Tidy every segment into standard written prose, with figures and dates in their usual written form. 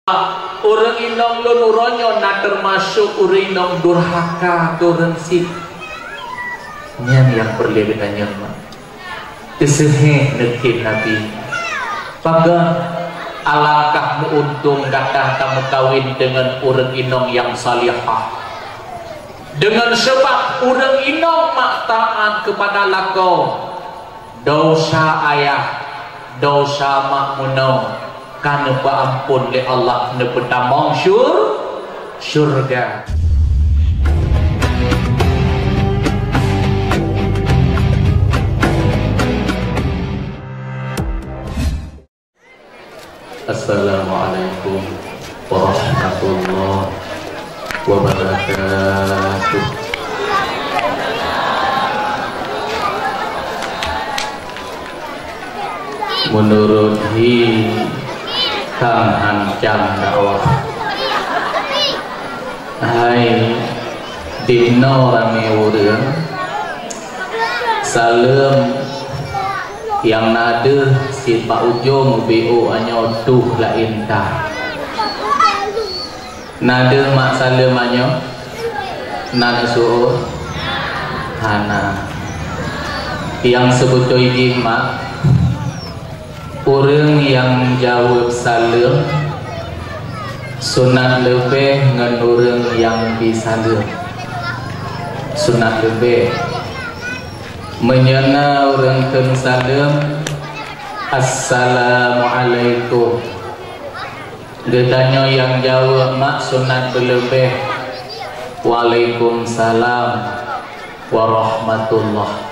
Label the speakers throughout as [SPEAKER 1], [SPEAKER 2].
[SPEAKER 1] Orang inong lunuronyo na termasuk orang inong durhaka durensip. Nyan yang perlebihannya mah. Keseheh nekin Nabi. Paga alangkah muuntung kata kamu kawin dengan orang inong yang salihah. Dengan sebab orang inong mak taat kepada lakau. Dosa ayah, dosa mak munong. Karena berampun oleh Allah nepetamong syurga. Assalamualaikum warahmatullahi wabarakatuh. Menurut Kang Hancang dakwah hai dino rame urang salem yang nade si Pak Ujung BO anyo tuh la intah nade mak salem anyo nade suruh hana yang sebetulnya mak orang yang jawab salam sunat lebih dengan orang yang disalam. Sunat lebih menyana orang ten salam assalamualaikum. Ditanya yang jawab mak sunat lebih waalaikumsalam warahmatullah.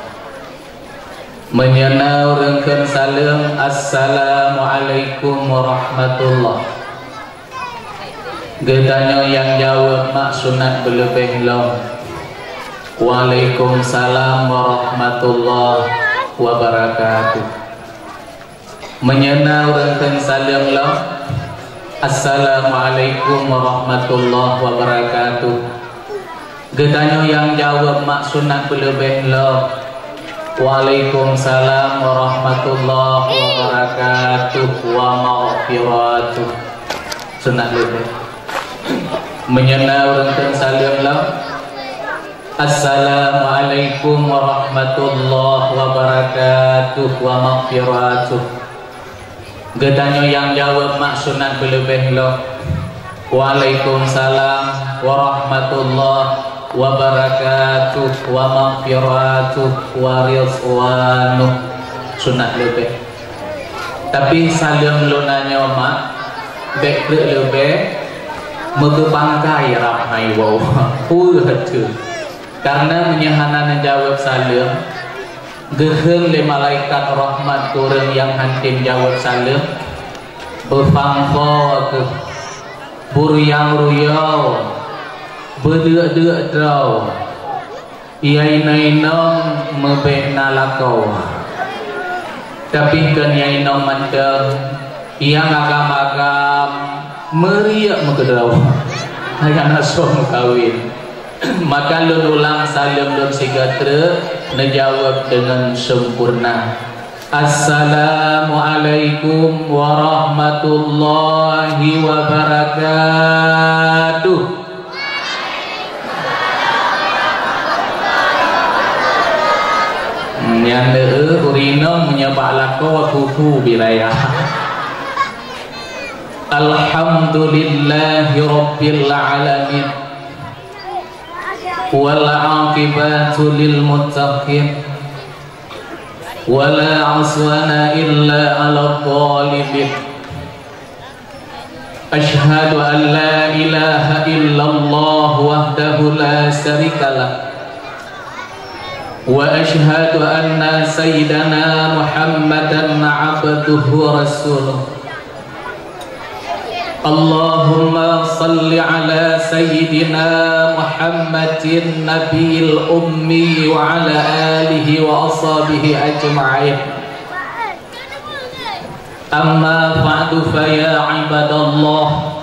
[SPEAKER 1] Menyana orang kan salam assalamualaikum warahmatullah. Gedanya yang jawab mak sunat berlebih lo waalaikumsalam warahmatullah wabarakatuh. Menyana orang kan salam lo assalamualaikum warahmatullah wabarakatuh. Gedanya yang jawab mak sunat berlebih lo waalaikumsalam warahmatullahi wabarakatuh wa maghfiratuh. Sunat lebih menyana orang kan salam lah assalamualaikum warahmatullahi wabarakatuh wa maghfiratuh. Gedanya yang jawab mak sunat lebih lo waalaikumsalam warahmatullahi wabarakatuh wa maghfiratuh wa rizwanuh. Sunat lebih tapi salam lu nanya mak bek lebih megepangkai rahmai wow hatu karena menyahanan jawab salam geheng le malaikat rahmat turun yang hantim jawab salam berfangfo ke buryang ruyau berdua-dua draw iainainom mebena lakau tapi kan iainnom mandang yang agam-agam meriak megedraw ayah nasom kawin maka ulang salam dan sigatra menjawab dengan sempurna assalamualaikum warahmatullahi wabarakatuh. Yang urino menyebab lako kuku biraya. Alhamdulillahi rabbil alamin wal aqibatu lil muttaqin wala aswana illa ala zalimin. Ashhadu an la ilaha illallah wahdahu la syarikalah wa ashhadu anna sayyidana Muhammadan abduhu wa rasuluh. Allahumma salli ala sayyidina Muhammadin nabiyil ummi wa ala alihi wa ashabihi ajma'in. Amma ba'du fa ya ibadallah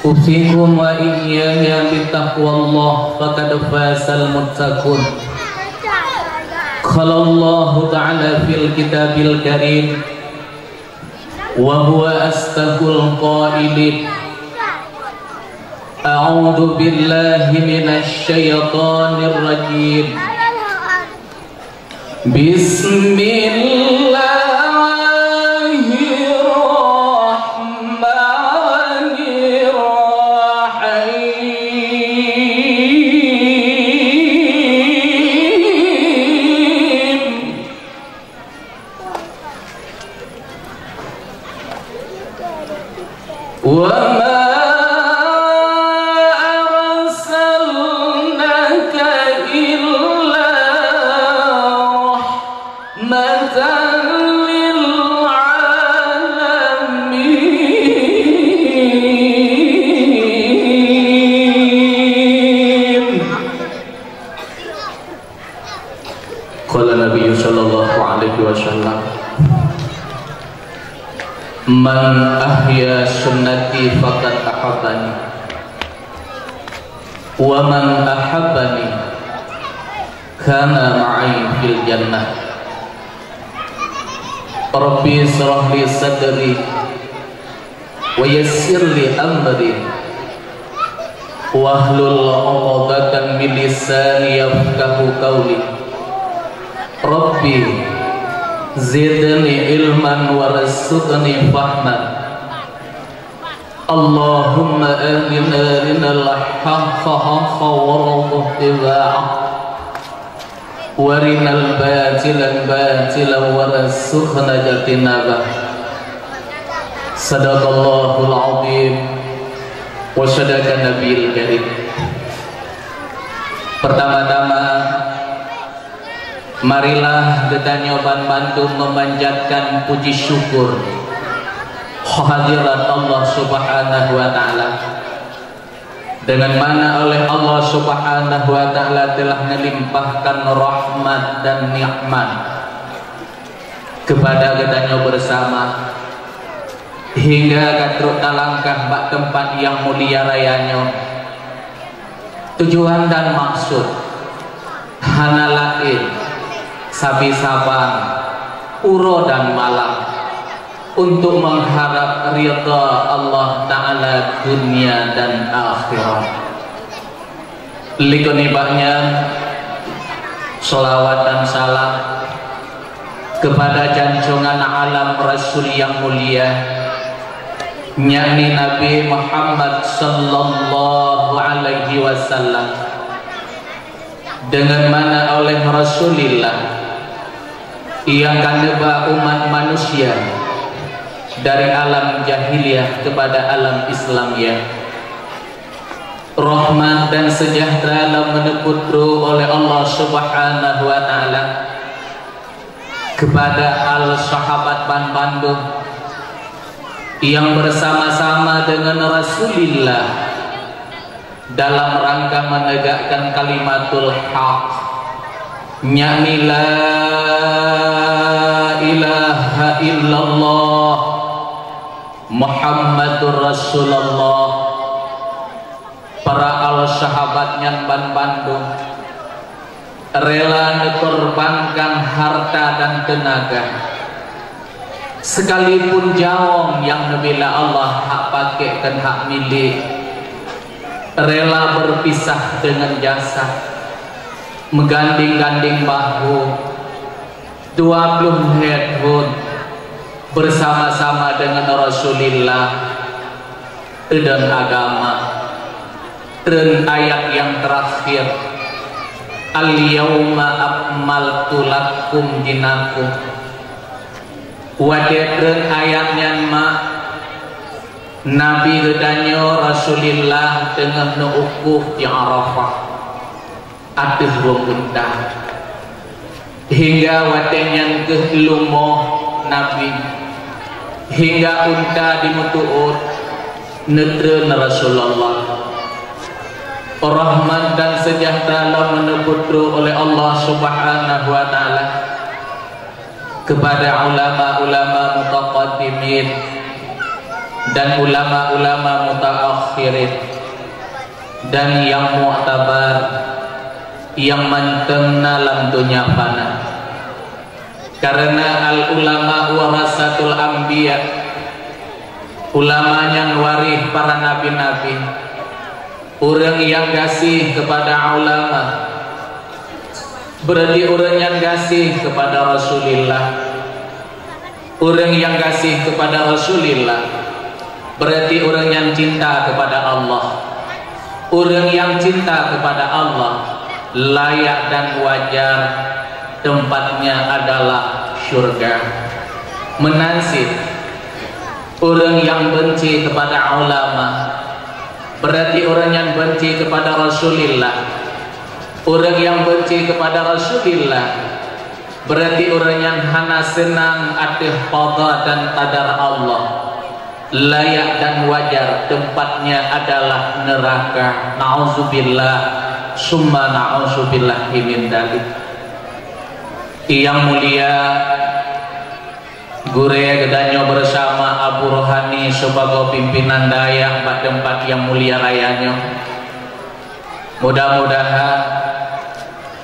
[SPEAKER 1] usikum wa iyaya bittaqwallah faqad fasal muttaqun. Qala Allah ta'ala fil kitabil karim wa huwa astaqul qailin a'udzu billahi minasy syaithanir rajim Man ahya sunnati faqad ahabbani wa man ahabbani kana ma'i fil jannah. Rabbi shrah li sadri wa yassir li amri wahlul 'uqdatan min lisani yafqahu qawli. Rabbi zidni ilman warzuqni fahman. Allahumma arinal haqqa haqqan warzuqna ittiba'ah warinal batila batilan warzuqna ijtinabah. Sadaqallahul azim wa sadaqa nabiyil karim. Pertama-tama marilah kita nyoba bantu memanjatkan puji syukur hadirat Allah Subhanahu wa ta'ala, dengan mana oleh Allah Subhanahu wa ta'ala telah melimpahkan rahmat dan nikmat kepada kita bersama hingga katruk talangkah bak tempat yang mulia rayanya. Tujuan dan maksud hana lain sabi sabang uro dan malam untuk mengharap ridha Allah Ta'ala dunia dan akhirat. Likunibaknya selawat dan salam kepada janjungan alam Rasul yang mulia, yakni Nabi Muhammad sallallahu alaihi wasallam, dengan mana oleh Rasulullah yang kaneba umat manusia dari alam jahiliyah kepada alam Islamiyah, rahmat dan sejahtera meneputru oleh Allah Subhanahu wa ta'ala kepada al sahabat ban Bandung yang bersama-sama dengan Rasulullah dalam rangka menegakkan kalimatul haq, yakni la ilaha illallah Muhammadur Rasulullah. Para al sahabat yang ban Bandung rela dikorbankan harta dan tenaga, sekalipun jawong yang nabila Allah hak pakai dan hak milik, rela berpisah dengan jasad, mengganding-ganding bahu 20 tahun bersama-sama dengan Rasulullah dan agama. Dan ayat yang terakhir, al-yawma akmaltu lakum dinakum. Wadadren ayatnya ma Nabi gedanyo Rasulullah dengan nuukuf di Arafah atis bunta hingga wadenyan kelumo Nabi hingga unta dimutuut nedren Rasulullah. Rahmat dan sejahtera meneputru oleh Allah Subhanahu wa ta'ala kepada ulama-ulama mutaqaddimin dan ulama-ulama mutaakhirin dan yang mu'tabar yang manteng dalam dunia fana, karena al ulama warasatul anbiya, ulamanya waris para nabi-nabi, orang yang kasih kepada ulama berarti orang yang kasih kepada Rasulullah. Orang yang kasih kepada Rasulullah berarti orang yang cinta kepada Allah. Orang yang cinta kepada Allah layak dan wajar tempatnya adalah surga. Menansib orang yang benci kepada ulama berarti orang yang benci kepada Rasulullah. Orang yang benci kepada Rasulullah berarti orang yang hana senang atas qada dan qadar Allah. Layak dan wajar tempatnya adalah neraka. Na'udzubillah summa na'udzubillah min dzalik. Yang mulia Gure gedanyo bersama Abu Rohani sebagai pimpinan daya pada tempat yang mulia rayanya. Mudah-mudahan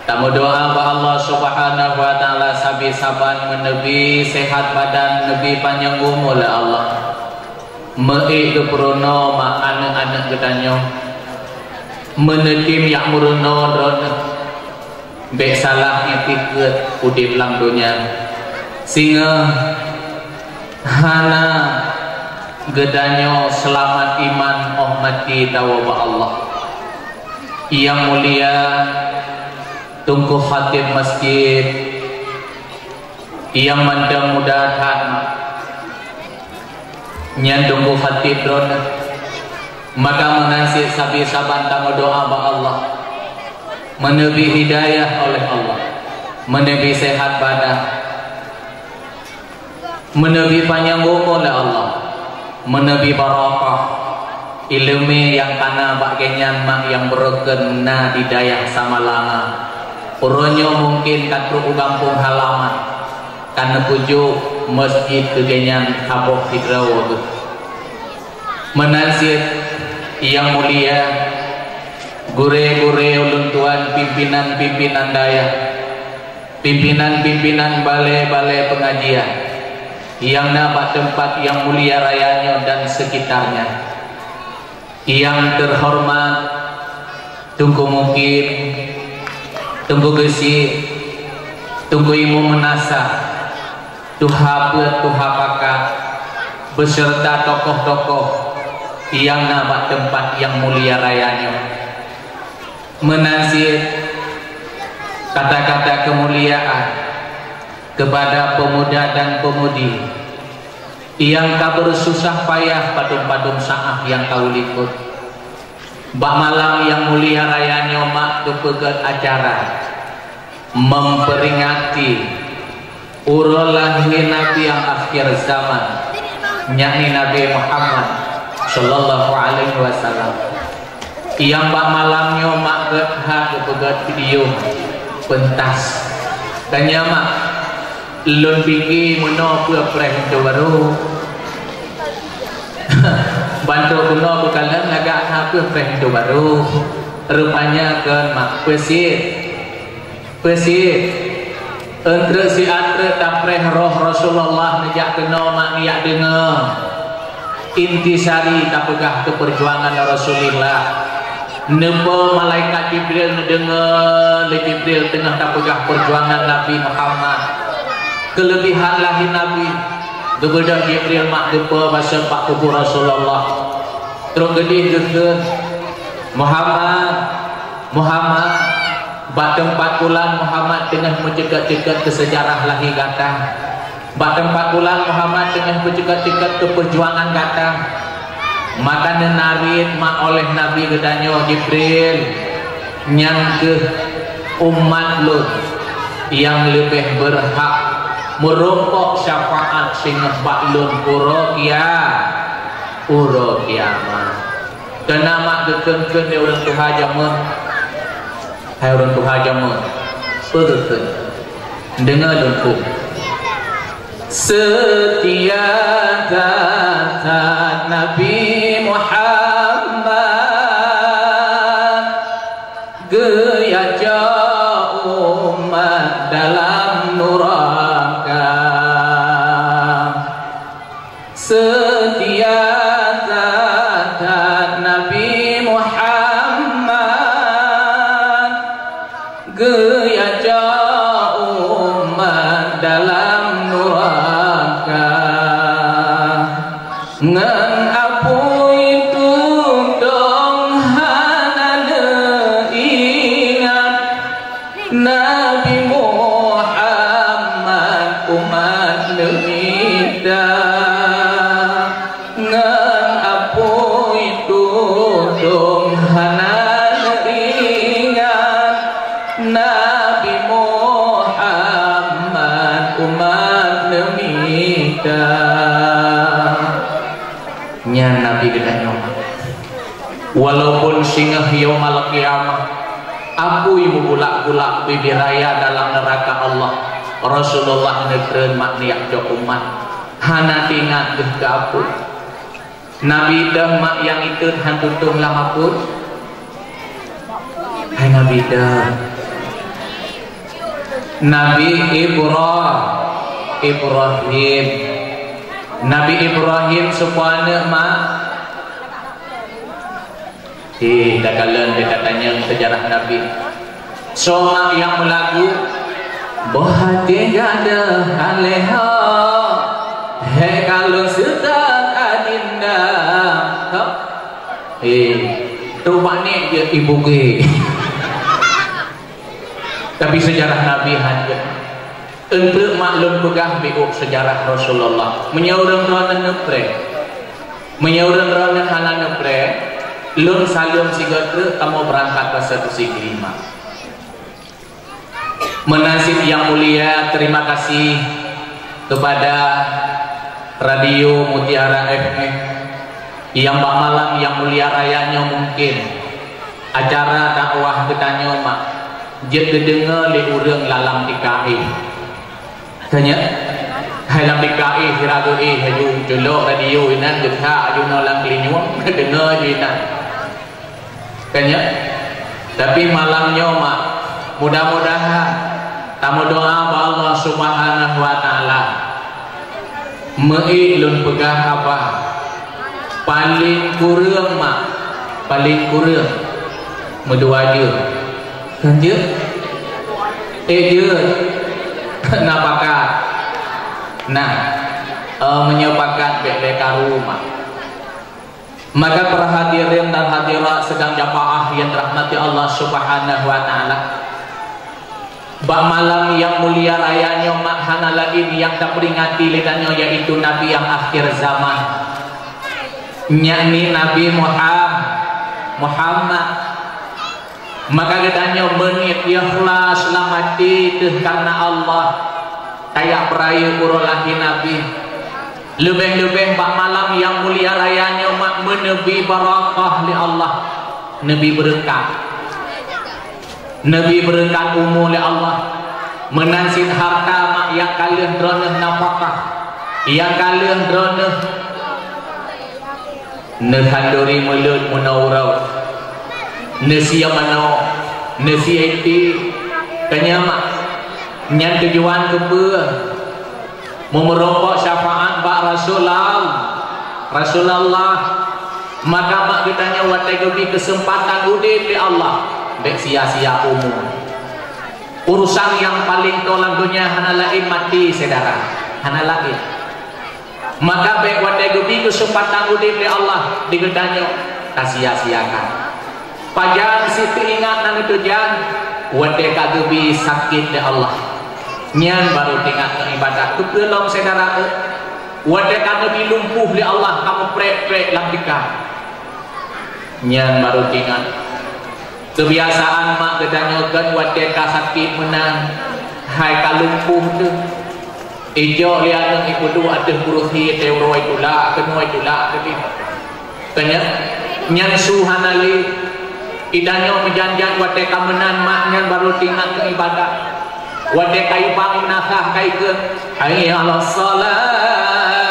[SPEAKER 1] tamu doa bahwa Allah Subhanahu wa taala sabi saban menebi sehat badan, nebi panjang umur oleh Allah. Meik keprono ma anak-anak gedanyo. Menetim yak murono drone. Bek salah ngetiket udip lang dunia. Singa hana gedanyo selamat iman mati tawaba Allah. Yang mulia tunggu khatib masjid yang mudah-mudahan nyan tunggu khatib drone maka menasih sabi saban tamu doa ba Allah menebi hidayah oleh Allah, menebi sehat badan, menebi panjang umur oleh Allah, menebi barakah ilmu yang kana bagian mak yang berkena hidayah sama lama. Uronyo mungkin katru kampung halaman karena pujuk masjid kegenyan kabok hidrawo menasir yang mulia gure-gure ulun tuan pimpinan-pimpinan daya, pimpinan-pimpinan balai-balai pengajian yang dapat tempat yang mulia rayanya dan sekitarnya. Yang terhormat tunggu mungkin tunggu gesi, tunggu imu menasa, tuhabat tuhapakat, beserta tokoh-tokoh yang nama tempat yang mulia rayanya. Menasih kata-kata kemuliaan kepada pemuda dan pemudi yang tak bersusah payah padum-padum saah yang kau likut. Bak malam yang mulia rayanya mak kepegat acara memperingati urolahnya Nabi yang akhir zaman, yakni Nabi Muhammad Sallallahu Alaihi Wasallam. Yang bak malamnya mak kepegat video pentas tanya mak lun pikir meno preh baru bantu kuno bukan agak apa preh baru rupanya kan mak pesit entre si entre tapreh roh Rasulullah nejak kena mak niat dengar intisari tapegah keperjuangan Rasulullah nempo malaikat Jibril dengar Jibril tengah tapegah perjuangan Nabi Muhammad. Kelebihan lahir Nabi gebedah Jibril mak depa bahasa pak kubur Rasulullah terus gedih geger Muhammad bak tempat pulang Muhammad tengah mencegat-cegat ke sejarah lahir gata, bak tempat pulang Muhammad tengah mencegat-cegat ke perjuangan gata, maka nenarit mak oleh Nabi gedanyo Jibril nyang ke umat Lut yang lebih berhak merompok syafaat sehingga baklun uro kiamat. Kena mak dekengkeun di orang Tuhan jamun, hai orang Tuhan jamun, betul dengar dulu. Setia kata Nabi Muhammad gaya jauh umat dalam neraka setia tata Nabi Muhammad gaya jauh umat dalam neraka ngan apui tudong hanana ingat Nabi Muhammad umat lemita ngan apui tudong hanana ingat Nabi Muhammad umat lemita nya Nabi gedanya walaupun singgah yaumal qiyamah apui mubulak-bulak bibiraya dalam neraka Allah Rasulullah negeren makniak jo umat hana tingat deh ke apui Nabi dah mak yang itu hantutung lah apui hai Nabi dah Nabi Ibrahim Nabi Ibrahim supaya mak dah kalian dia katanya sejarah Nabi so mak yang melagu bahati gada aleha he kalau setak adinda tu maknya dia ibu ke tapi sejarah Nabi hanya untuk maklum pegah biuk sejarah Rasulullah menyaurang-ranan nepre menyaurang-ranan halan nepre lun salim sigatre kamu berangkat ke satu siklima menasib yang mulia terima kasih kepada Radio Mutiara FM yang bak malam yang mulia rayanya mungkin acara dakwah ketanya mak jet dengar le urang lalang DKI tanya halang DKI sirago haju jolok radio inan getha aju nolang kelinyuang dengar je inan tanya tapi malamnya mak mudah-mudahan tamu doa ba Allah Subhanahu wa taala meilun pegah apa paling kurang mak paling kurang medua je kan je je napakat nah menyepakat beka rumah maka para hadirin dan hadirat sedang jamaah yang dirahmati Allah Subhanahu wa taala bak malam yang mulia rayanya makhana lain yang tak peringati lidahnya yaitu Nabi yang akhir zaman yakni Nabi Muhammad maka lidahnya menit ikhlas lamati karena Allah kayak peraya urulahi Nabi lebih-lebih bak malam yang mulia rayanya mak menebi barakah li Allah Nabi berkat Nabi berkat umur li Allah menansit harta mak yang kalian droneh nafkah yang kalian droneh nehandori mulut munawrau nesia mano nesia itu kenyamak nyan tujuan kebe memerokok syafaat bak Rasulullah maka mak ditanya watai gebi kesempatan udip di Allah bek sia-sia umur urusan yang paling tolak dunia hana lain mati saudara hana lain maka bek watai gebi kesempatan udip di Allah digedanya tak sia-siakan pajan situ ingat nang tujuan watai kagebi sakit di Allah nyan baru tinggal ke ibadah kepelong saudara wadah kamu lumpuh li Allah kamu prek-prek lampikan nyan baru tinggal kebiasaan mak kedanyokan wadah ka sakit menang hai kalumpuh tu ijo lihat ibu tu ada buruhi teuro itulah kenua itulah jadi tanya nyan suhanali idanyo menjanjat wadah ka menang mak nyan baru tinggal ke ibadah wadah kai bang nakah kai ke hayya ala salat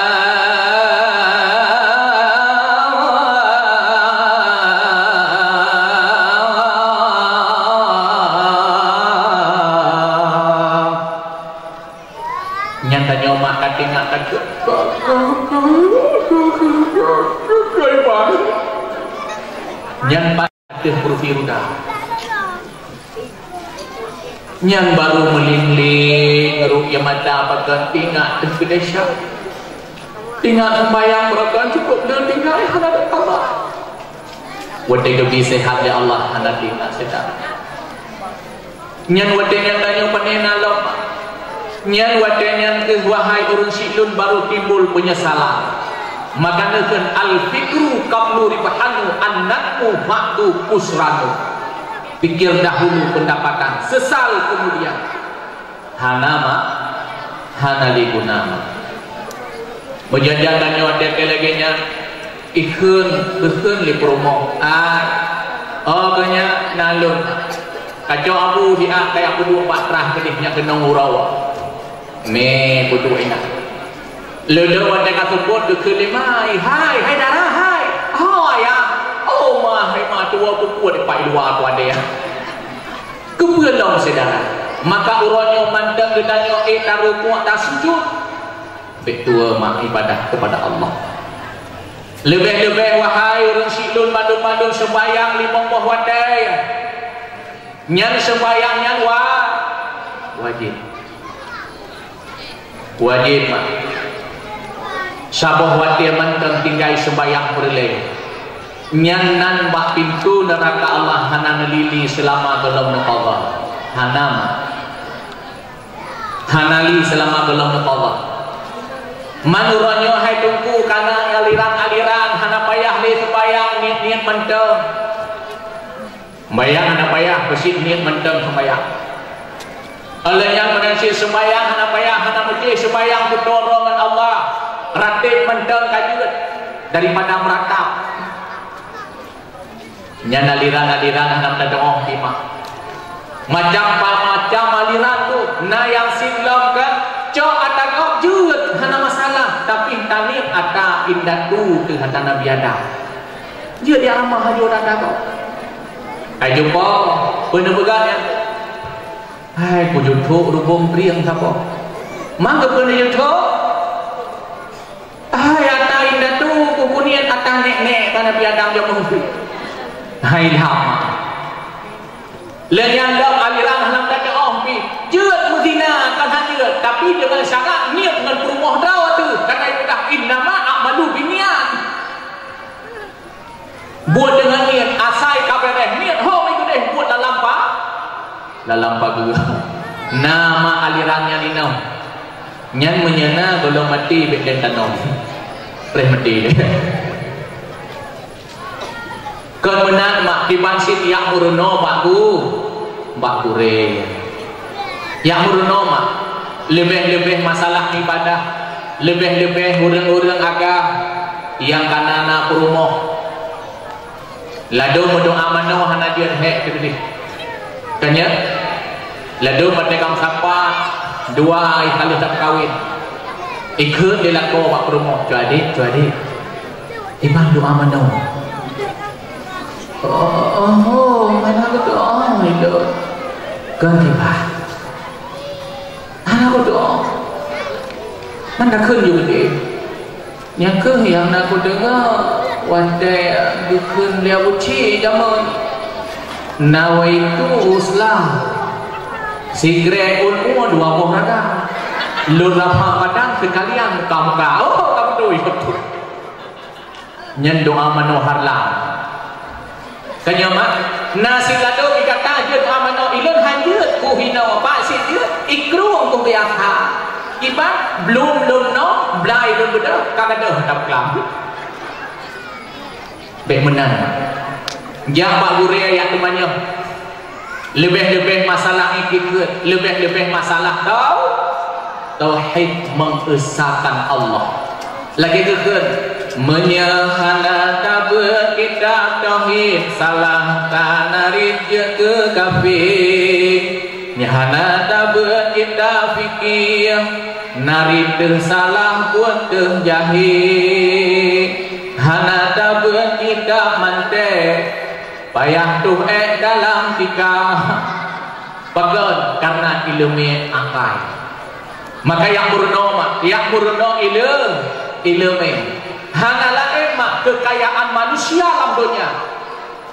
[SPEAKER 1] nyantanya mak kating akan ke Kaipan Nyan patih berfiruda Nyan baru melingling ngeruk yang mata apakan tinggal dan kedesya tinggal sembayang berakan cukup dan tinggal hanadat Allah wadai lebih sehat ya Allah hanadat tinggal sedang nyan wadai yang tanya panena lama nyan wadai yang ke wahai urun silun baru timbul penyesalan maka nekan al-fikru qablu ribahanu annatmu ba'du kusranu pikir dahulu pendapatan sesal kemudian hanama hanaligunama berjanjian dan nyawa dek laginya ikun li promo kanya nalun kacau abu dia kayak aku dua patrah kedihnya kena urawa me kudu enak lelo wadek kasubut kelimai hai darah hai ya hai ma tua pukul di pai luar tu ada ya kebelong saudara maka uronyo mandang gedanyo taruku tak sujud betua mak ibadah kepada Allah lebih-lebih wahai urang silun madun-madun sembayang 50 wadai nyan sembayang nyan wajib mak sabah wadai mandang tinggal sembayang berleh nyan nan bak pintu neraka Allah hanan lili selama dalam Allah hanali selama dalam Allah manuranyo hai tungku karena aliran hana payah le sembayang niat menteng sembayang hana payah besit niat menteng sembayang oleh yang menasi sembayang hana payah hana mesti sembayang pertolongan Allah ratib menteng kajut daripada meratap nyan aliran hendak terdoong timah macam aliran tu na yang silam kan cok atak kau jut hana masalah tapi tanip ata indatu ke hata nabi ada dia dia ramah hajo data kau ai jumpa penebegan ya hai ku juthuk rubung priang siapa mangga pene juthuk hai ata indatu ku kunian ata nek kana nabi adam jo mesti hai lama lenyan lam aliran halam kata pi jeut muzina kan hadir tapi dengan syarat niat dengan perumah dawa tu kata itu dah innama a'malu biniat buat dengan niat asai kabereh niat ho itu deh buat dalam gua nama alirannya linau nyan menyana kalau mati bek dan tanau preh mati kemenang mak dibansit yang muruno baku re yang muruno mak lebih masalah ibadah lebih urang-urang agam yang kanana perumoh lado mendoa mano hana dia hek gitu kanya lado merdekam sapa dua kali tak kawin ikut dia lako pak perumoh tu adik imam doa mano mana aku doa itu ganti bah aku doa mana kun juga deh yang kun yang aku dengar wadai dukun dia uci jaman nawaitu uslah sigre dua buah raga lurah padang sekalian kamu tu itu nyen doa manohar lah kanyamak nasi lado dikata je amano ilun hanjut ku hina pak sit je ikru ku biasa iban belum no blai belum bedah kagada tak kelam be menang ya pak gure ayat temannya lebih masalah ikut lebih masalah tauhid mengesahkan Allah lagi kekun menyahana tabut kitab tauhid salah tanarij ke kafir nyahana tabut kitab fikih narid salah pun ke jahil hana tabut kitab mantek payah tuh dalam tika pagon karena ilmu akal maka yang murno ilmu ilmu hana lain mak kejayaan manusia dalam dunia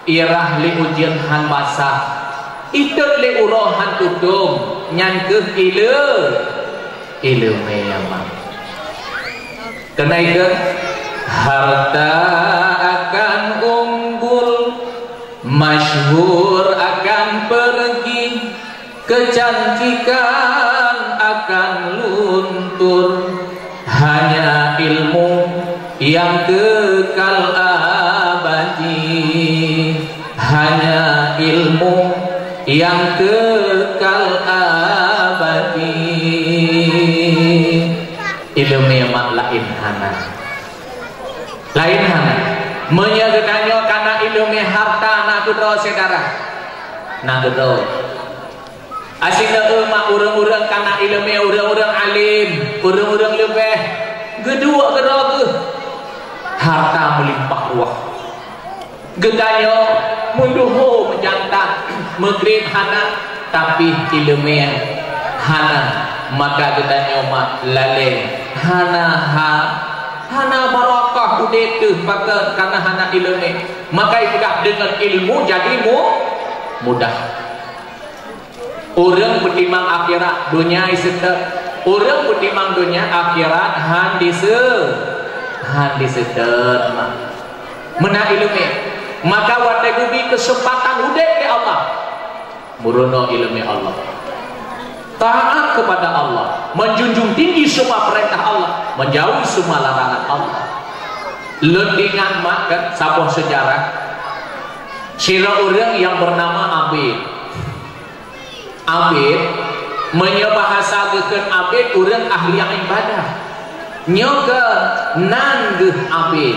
[SPEAKER 1] irah li ujian han basah itu li urohan tutum nyangkeh ilu memang kena itu harta akan unggul masyhur akan pergi kecantikan akan luntur hanya ilmu yang kekal abadi hanya ilmu yang kekal abadi ilmu memang lain hana menyegenanyo karena ilmu harta nak kedua saudara nak kedua asyik emak urang-urang karena ilmu urang-urang alim urang-urang lebih kedua ke harta melimpah ruah gedanyo munduho menjantan maghrib hana tapi ilmu hana maka gedanyo mak lale hana barakah udep tu maka karena hana ilmu maka ibadah dengan ilmu jadi mudah orang bertimang akhirat dunia isetep orang bertimang dunia akhirat han disetep mena ilmu maka wadah gubi kesempatan udep ke Allah murono ilmu Allah taat kepada Allah menjunjung tinggi semua perintah Allah menjauhi semua larangan Allah lendingan makan sabuh sejarah sila orang yang bernama Abid menyebahasa geken Abid orang ahli ibadah nyoga nanggeh Abid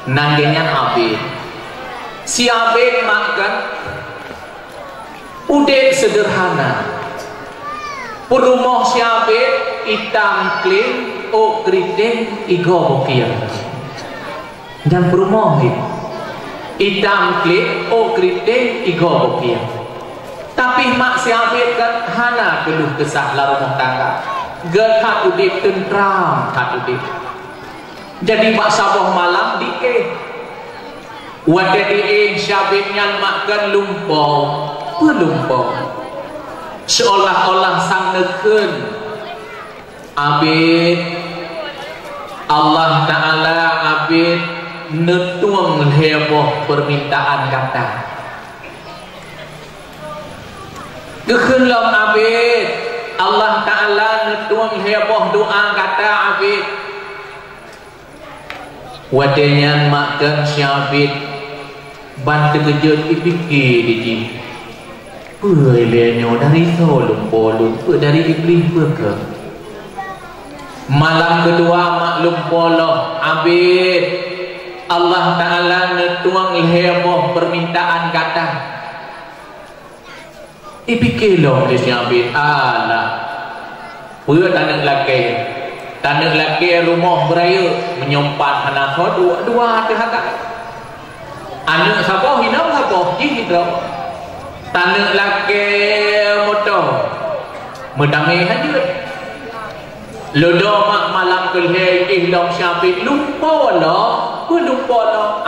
[SPEAKER 1] nanggenyan Abid si Abid makan udek sederhana perumah si Abid hitam kling o keriting igo bokian dan perumah hitam kling o keriting igo bokian tapi mak si Abid kan hana keluh kesah la rumah tangga gekat udip tentram kat udip jadi mak sabuh malam dike wadah di si Abid nyan makan lumpur pelumpur seolah-olah sang neken Abid Allah Ta'ala Abid netuang heboh permintaan kata kekenlam Abid Allah Ta'ala netuang heboh doa kata Abid wadahnya makan si Abid bantu kejut dipikir di Pulenyo dari tolong dari iblis ke malam kedua maklum polo Abid Allah Ta'ala netuang heboh permintaan kata ipikilo di Abid Allah puyo tanah laki rumah beraya menyompat anak dua hati anak siapa hinam siapa hidro tanah laki motor medamai hadir lodo mak malam kelhe ihlong syabit lupa lo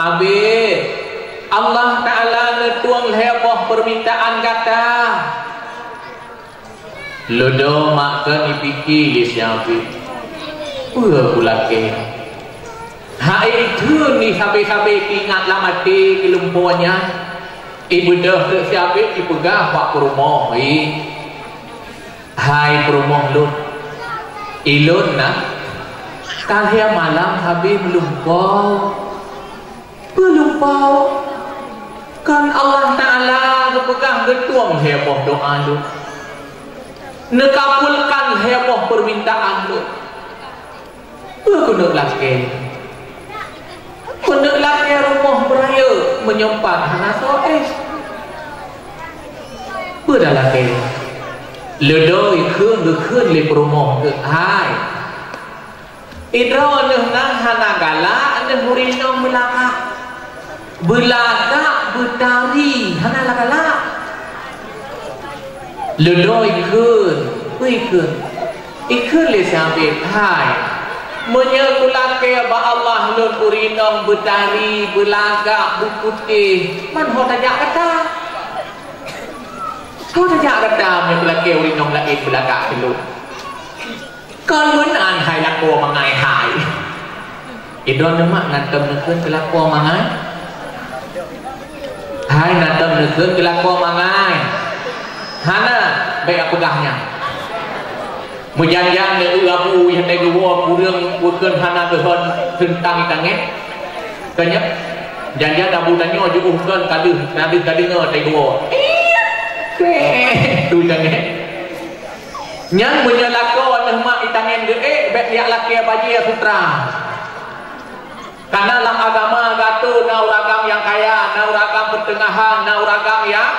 [SPEAKER 1] Abid Allah Ta'ala netuang heboh permintaan kata lodo mak kan dipikir syabit pula ke hai itu ni habis-habis ingatlah mati kelumpuannya ibu dah siapit dipegah pak perumah hai perumah ilun nak kahya malam habis melumpau kan Allah Ta'ala berpegang getuang heboh doa lu nekabulkan heboh permintaan lu kena laki rumah beraya menyempat hana soes dah laki ledoi keun le rumah ke hai idro nah hana gala ande murino melaka betari hana lagala ledoi keun le sampai hai menyekulake ba Allah lun urinong betari belagak bukutih man ho tajak kata ho tajak kata menyekulake urinong lain belagak dulu kon menan hai lako mangai hai idon mak nantem nekeun kelako mangai hai nantem nekeun kelako mangai hana baik pegahnya menjanjang le ulabu yang dai gua kurang bukeun hana behon tentang itange kanya janjan abu tanyo juuhkeun kadu ngeu dai gua tu itange nyang menyelako neh mak itangen ge bek yak laki baji putra karena dalam agama gatu na uragam yang kaya na uragam pertengahan na uragam yang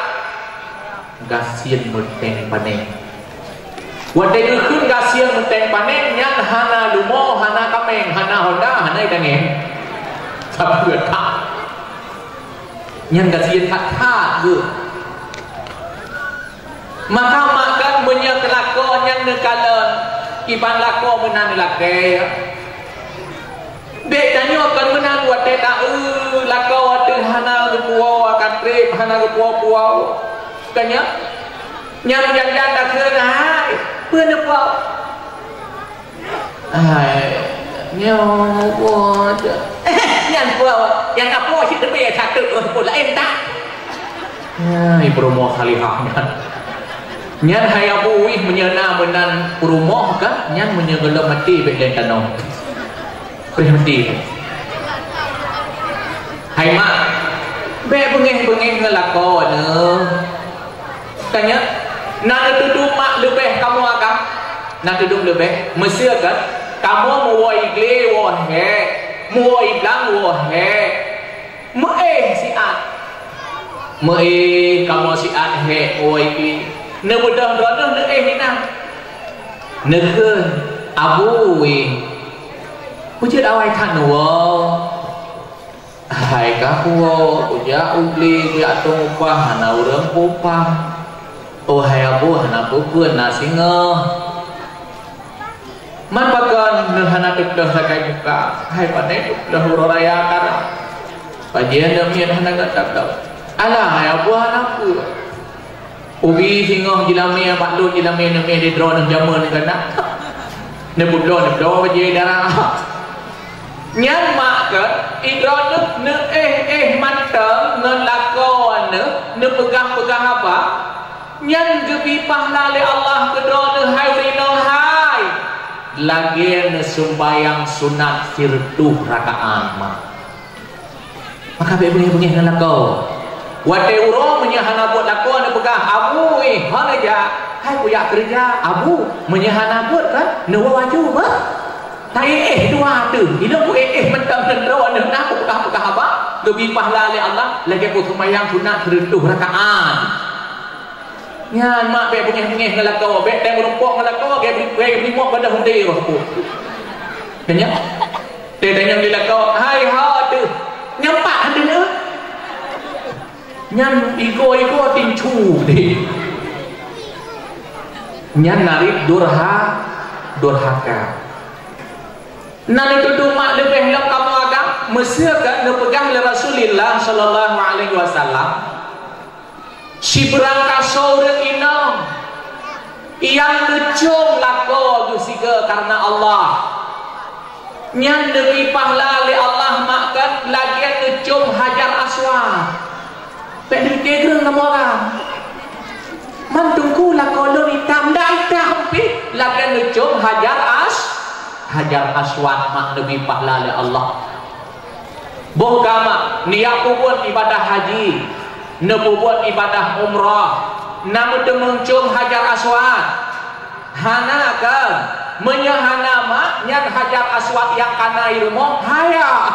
[SPEAKER 1] gasieun menteng paneng wadai keun gasieun menteng paneng nyan hana lumo hana kameng hana honda hana itangen sabeut ka nyan gasieun kata ge maka makan menyak lako nyan nekalan iban lako menan lake dek tanyo kan menan wadai ta lako wadai hana lupo akan trip hana lupo puau kanya nyam jangan dah kena hai penapa hai nyawa nyan puau yang apa sih tebe satu pun lain tak hai promo khalihahnya nyan hayabu wih menyana menan promo kan nyan menyegelam mati bek den tanong berhenti hai mak bek bengeh ngelako ne tanya nak duduk mak lebih kamu akan nak duduk lebih mesir kan kamu mau igle wahe mau iblang wahe siat kamu siat he oi ki ne bedah dono ne hinang ne ke abu wi puji awai kan wo hai ka wo puja ugli wi atong upah na urang upah oh hai abu hana pupun nasi ngeh man pakan hana tukdah sakai buka hai pane tukdah uraya kana pajian demian hana gatak ala hai abu hana pu ubi singoh jilame bakdo jilame neme di drone jaman kana ne budlo ne do paji darah nyan mak ke idron ne manteng ngan lakon ne pegang apa nyan gebi pahala le Allah kedone hai rino hai lagi sembayang sunat firduh rakaat maka bengi-bengi ngan lako wate uro menyahana buat lako ne pegah abu hana ja hai puya kerja abu menyahana buat kan ne waju ba tai dua tu hidup mentang tendro ne nak pegah apa gebi pahala le Allah lagi sembayang sunat firduh rakaat nyan mak bek bengeh ngelako bek teng rumpok ngelako bek limok pada hundi rohku kenya tedanya dilako hai ha tu nyampak ada ne nyan ego tincu di nyan narik durhaka nan itu mak lebih lam kamu agak mesir kan pegang le Rasulullah sallallahu alaihi wasallam si berangkat sore inang yang ngecom lako gusiga karena Allah nyan demi pahala le Allah makan lagi ngecom hajar aswad pek dikereng nama orang mantungku lako lo hitam dah hitam pi lagi ngecom hajar aswad mak demi pahala le Allah boh kama niat pun ibadah haji nebu buat ibadah umrah namun mencium hajar aswad hana kan menyahana mak nyan hajar aswad yang kana ilmu haya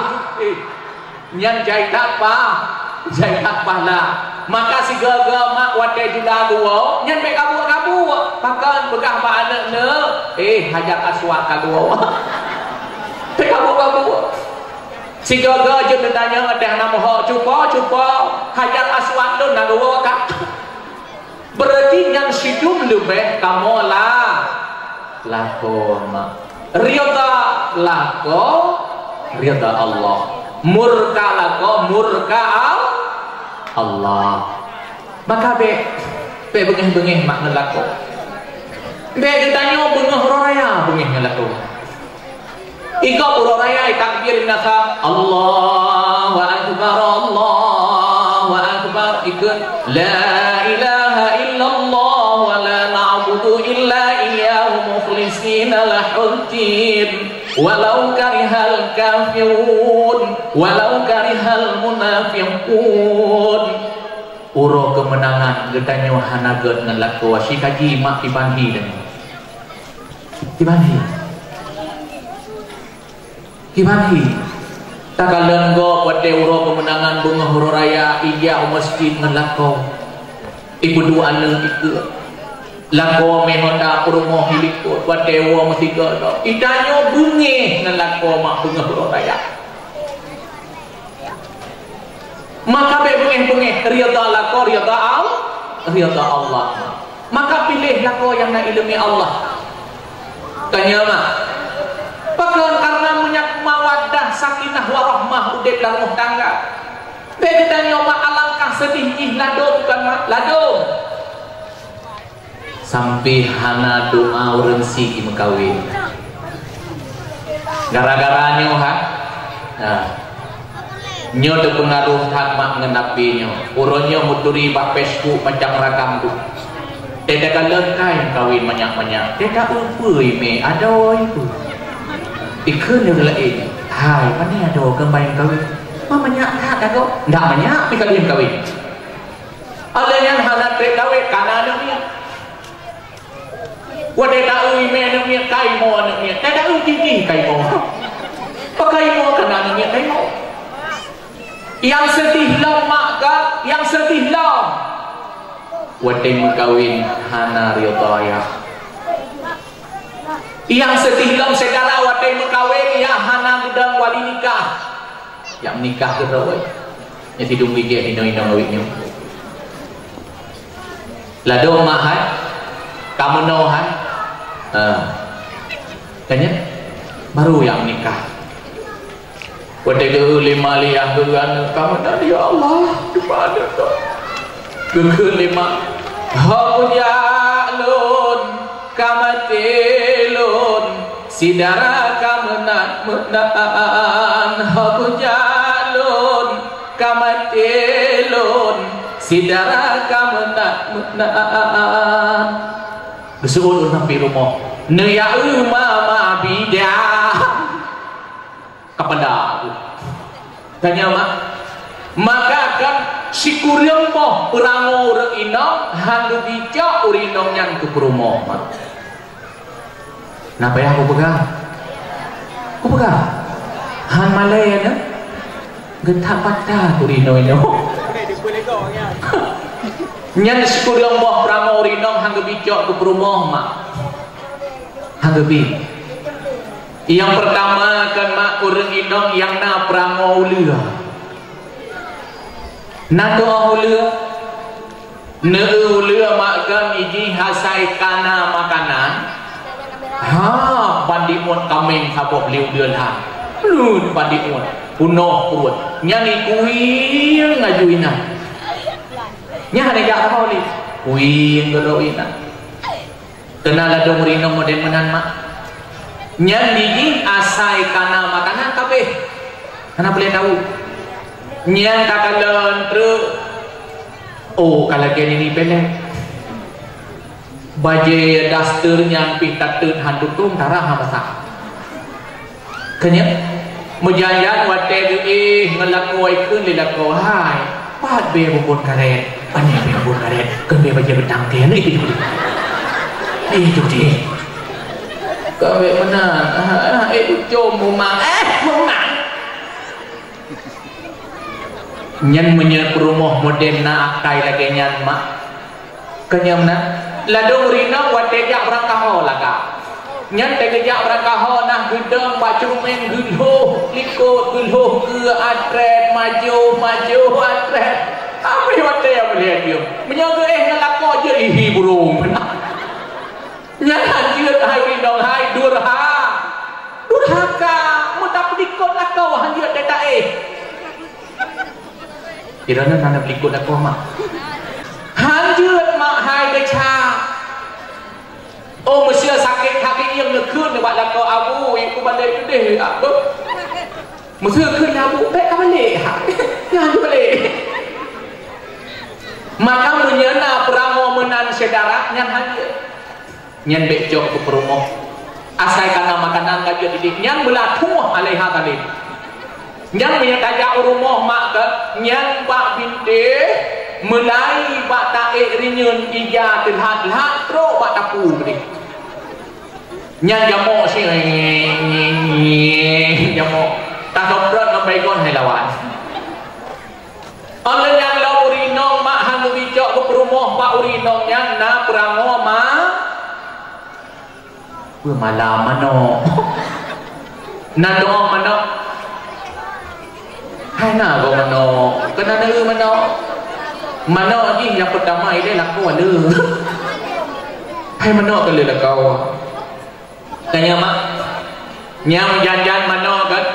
[SPEAKER 1] nyan jaitat lah maka si gaga mak wadai jula dua nyan baik kabu pakan begah ba anak ne hajar aswad kaduo baik kabu si gaga je tanya ada nama ho cupa hajar aswad tu nagawa ka berarti yang sidum lebih kamu lah lakon Rida lako rida Allah, murka lako murka Allah. Maka be bengeh makna lako. Be ditanya bengeh raya bengeh lako. Ika uraya takbir nasa Allahu akbar Allahu akbar ikut la ilaha illallah wa la na'budu illa iyyahu mukhlishina lahud-din walau karihal kafirun walau karihal munafiqun. Uro kemenangan getanyo hanaget ngelako si kaji mak dibanhi dan dibanhi takalan go pada uro kemenangan bunga huru raya iya masjid ngelako ibu dua anak itu lako mehonda perumoh hilikut pada uro masjid go idanyo bunge ngelako mak bunga huru raya maka bunge riyadha lako riyadha Allah maka pilih lako yang nak ilmi Allah tanya mak Pakai karena minyak mawadah sakinah warahmah udek dalam rumah tangga. Kita nyoba alangkah sedih lado bukan lado. Sampai hana doa orang si mekawin. Gara-gara nyo ha. Nah. Nyo tu pengaruh hak mak ngenapi nyo. Uronyo muturi bak Facebook macam rakam tu. Tidak kalau kain kawin banyak-banyak. Tidak upui me ada itu. Ikut dia lain. Hai, mana ada kembali kawin? Mamanya tak ada. Ndak banyak pi kalian kawin. Ada yang hana trek kawin kana dia. Wade tahu ime dia kai mo dia. Tak ada uji kai mo. Pakai mo kana dia kai mo. Yang sedih lama kan, yang sedih lama. Wade kawin hana riyadaya. Yang sedih dalam segala wadah mengkawin ya hana gedang wali nikah yang nikah ke rawai yang hidung dia hidung awiknya lado mahal kamu nohan kanya baru yang nikah wadah ke lima liang kegan kamu tadi ya Allah kepada ke lima hapunya lun kamatilun sidara kamenan habujalun kamatilun sidara kamenan kesuul sampai rumah neya mama bidah kepada aku tanya mak maka kan si kuryong mo perango urang inong handu bijak urinong yang ke perumoh mak. Napa ya aku pegang? Han malay na gentak patah urino ino. Nyan si kuryong mo perango urinong handu bijak ke perumoh mak. Handu bi. Yang pertama kan mak urang inong yang na perango ulia. Nado ahulua neulua makan iji hasai kana makanan ha bandimon kameng sabok liu deul ha lu bandimon punoh perut nyani kuing ngajuina nya hane jak apa oli kuing geroina kenal ada merino model menan mak nyani asai kana makanan kabeh kana boleh tahu nyang kakalan truk oh kalau gini ni pelek baje daster nyang pintat tun handuk tung darah masak kenya mujayan wate ngelaku ikun lilako hai pat be bubun karet pani be bubun karet kan be baje betang tian itu dia kawe mana itu jom mumang nyan menye perumoh modern na akai lagi nyan mak kenyam na lado rina watejak berakaho laga nyan tegejak berakaho nah gedang bacumen gulho likut gulho ke atret maju atret apa wate yang melihat dia menyaga ngalako je burung nyan anjir hai rindong hai durha durhaka mudah pelikut lah kau hanjut dia tak kirana nana pelikut lah kau mak hanjut mak hai dia cak oh mesti sakit kaki yang nekun dia buat lah kau abu aku balik gede apa mesti nekun abu baik kau balik hanjut balik maka menyena perango menan sedara nyan hanjut nyan becok ke perumoh asai karena makanan kajut didik nyan belatuh alaiha kali nyan menyakajak rumah mak ke nyan bak binte mulai bak taik rinyun ija terhad-had teruk bak tapu ni nyan jamok si jamok tak sobrot ngambai kon hai lawan oleh nyan lau urinong mak hantu bijak ke perumah pak urinong nyan na perango mak malam mano na doang mano hai na go mano kena na mano mano ni yang pertama ini laku ada hai mano kali lah kau tanya mak nyam janjan mano kan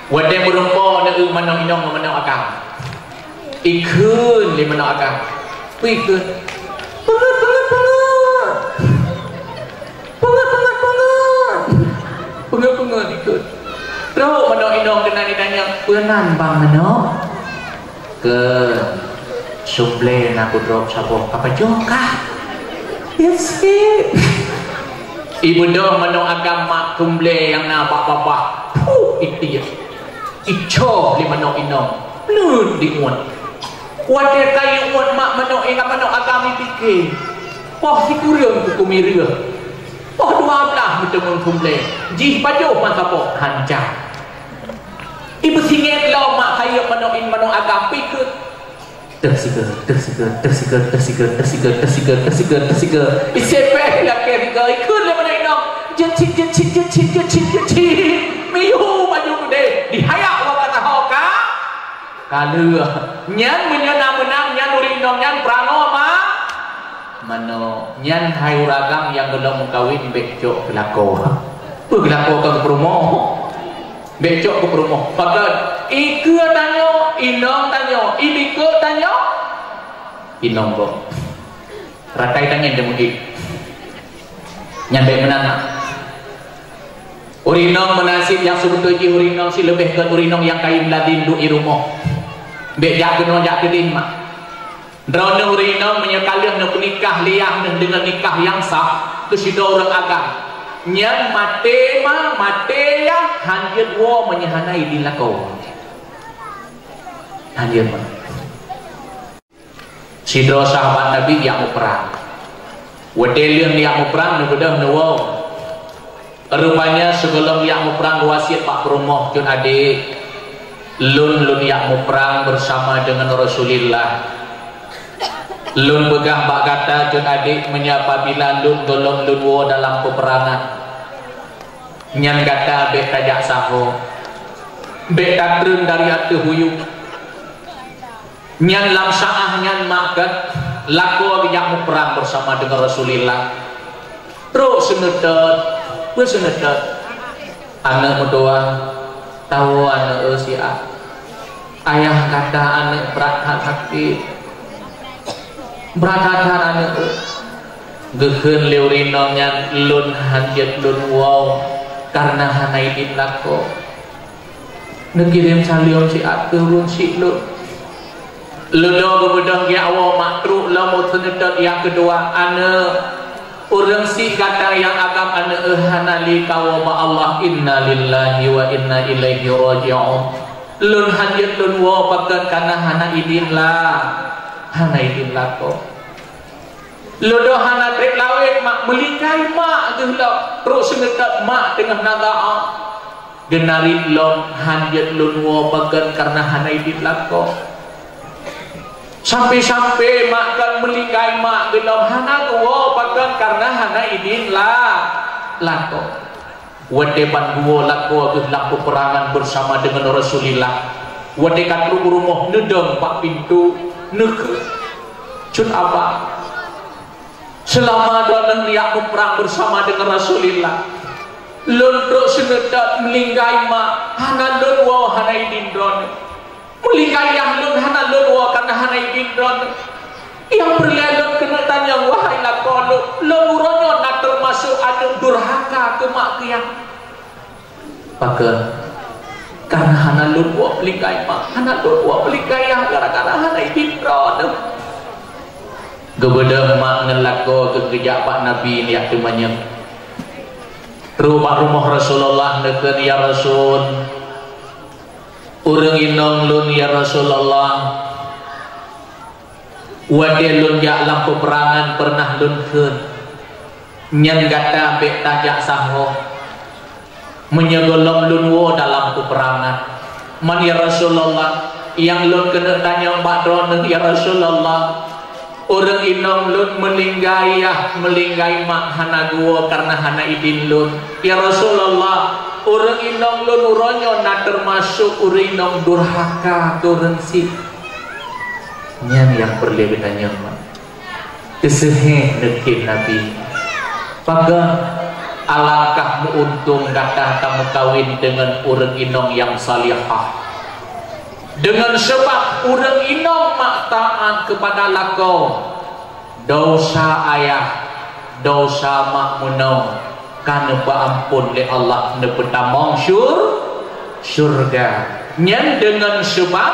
[SPEAKER 1] wadai berumpo na mano inong mano akang ikun li mano akang ikun pengen ikut terus mano inong kena ditanya penan bang mano ke suble nak drop sabok apa joka yes ibu dah mano agam mak kumble yang nampak papa itu ya ico li mano inong nun diuat wadah kayu uat mak mano ingat mano agami pikir wah si kurion ku kumiria oh 12 betul kumble jih baju masa po hancang ibu singet lo mak kayu manoin mano agam pikir tersiger isepe laki tiga ikut le manoin no jecik miu baju gede dihayak wabah tahoka kalua nyan menang nyan urinong nyan prango mak mano nyan hai uragam yang belum kawin becok kelako kelako ke perumoh becok ke perumoh pakai iku tanyo inong tanyo ibiko tanyo inong go rakai tanya demugi nyan baik menana urinong menasib yang sebetulnya urinong si lebih ke urinong yang kain ladin du irumoh becak keno jak kedih mak Drone urinong menyekalih nak nikah liang dengan nikah yang sah kesidau orang agam nyan mate ya hanjir wo menyahanai di lakau hanjir mah sidro sahabat Nabi yang perang wadelian yang perang nubedah nuwo rupanya sebelum yang perang wasiat pak perumoh jun adik lun yang perang bersama dengan Rasulullah lun begah bak kata jun adik menyapa bila lun golong lun wo dalam peperangan nyan kata bek tajak saho bek tatrun dari hati huyuk nyan lam sa'ah nyan makat laku yang perang bersama dengan Rasulullah terus senetet anak mendoa tahu anak usia ayah kata anak berat hati beratakan anak gehen leurinong yang lun hanjat lun wow karena hanai din lako nekirim saliom si aturun si lun ludo kemudian ya Allah makruh lamut senedat yang kedua anak orang si kata yang agam anak hanali kawama Allah inna lillahi wa inna ilaihi raji'un lun hanjat lun wow pakat karena hanai din lah hanai din lako lodo hana trip lawet mak melikai mak gehla terus senetat mak tengah nagaa genarit lon hanjat lun wo bagan karena hanai din lako sampai mak kan melikai mak gehla hana wo bagan karena hanai din lako wade ban wo lako gehla peperangan bersama dengan Rasulullah wade kan rumah nedeng pak pintu neke cun apa selama dalam niat berperang bersama dengan Rasulullah lun truk senedat melinggai mak hana lun wa hana idindron melinggai yang lun hana lun wa kana hana idindron yang berlelon kena tanya wahai lakon lun uronyo nak termasuk anu durhaka ke mak kiang pakai karena hana lun wa melinggai mak hana lun wa melinggai yang gara-gara hana idindron gebeda mak ngelako kekejak Pak Nabi ni yang temanya rumah Rasulullah neken ya Rasul urang inong lun ya Rasulullah wade lun ya lam peperangan pernah lun keun nyen gata ambek tajak saho menyegolong lun wo dalam peperangan man ya Rasulullah yang lun kena tanya mbak droneng ya Rasulullah orang inong lun melinggai mak hana gua karena hana idin lun ya Rasulullah orang inong lun uronyo na termasuk orang inong durhaka turun si nyan yang perlebihannya mak keseheh nekin Nabi paga alangkah muuntung kata kamu kawin dengan orang inong yang salihah dengan sebab urang inong mak taat kepada lako dosa ayah dosa mak menong kana ampun le Allah nepetamong surga nyen dengan sebab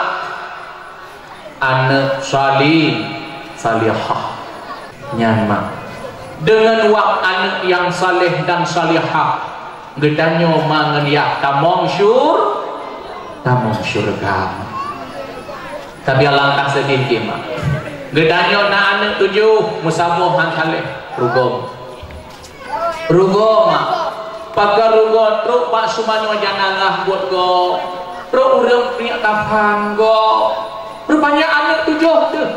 [SPEAKER 1] anak salihah nyan mak dengan wak anak yang saleh dan salihah gedanyo mangen tamong surga tapi alangkah sedih kima gedanyo na anak 7 musabuh han saleh rugo mak pagar rugo truk pak sumanyo janangah buat go truk urang punya kafan go rupanya anak 7 tuh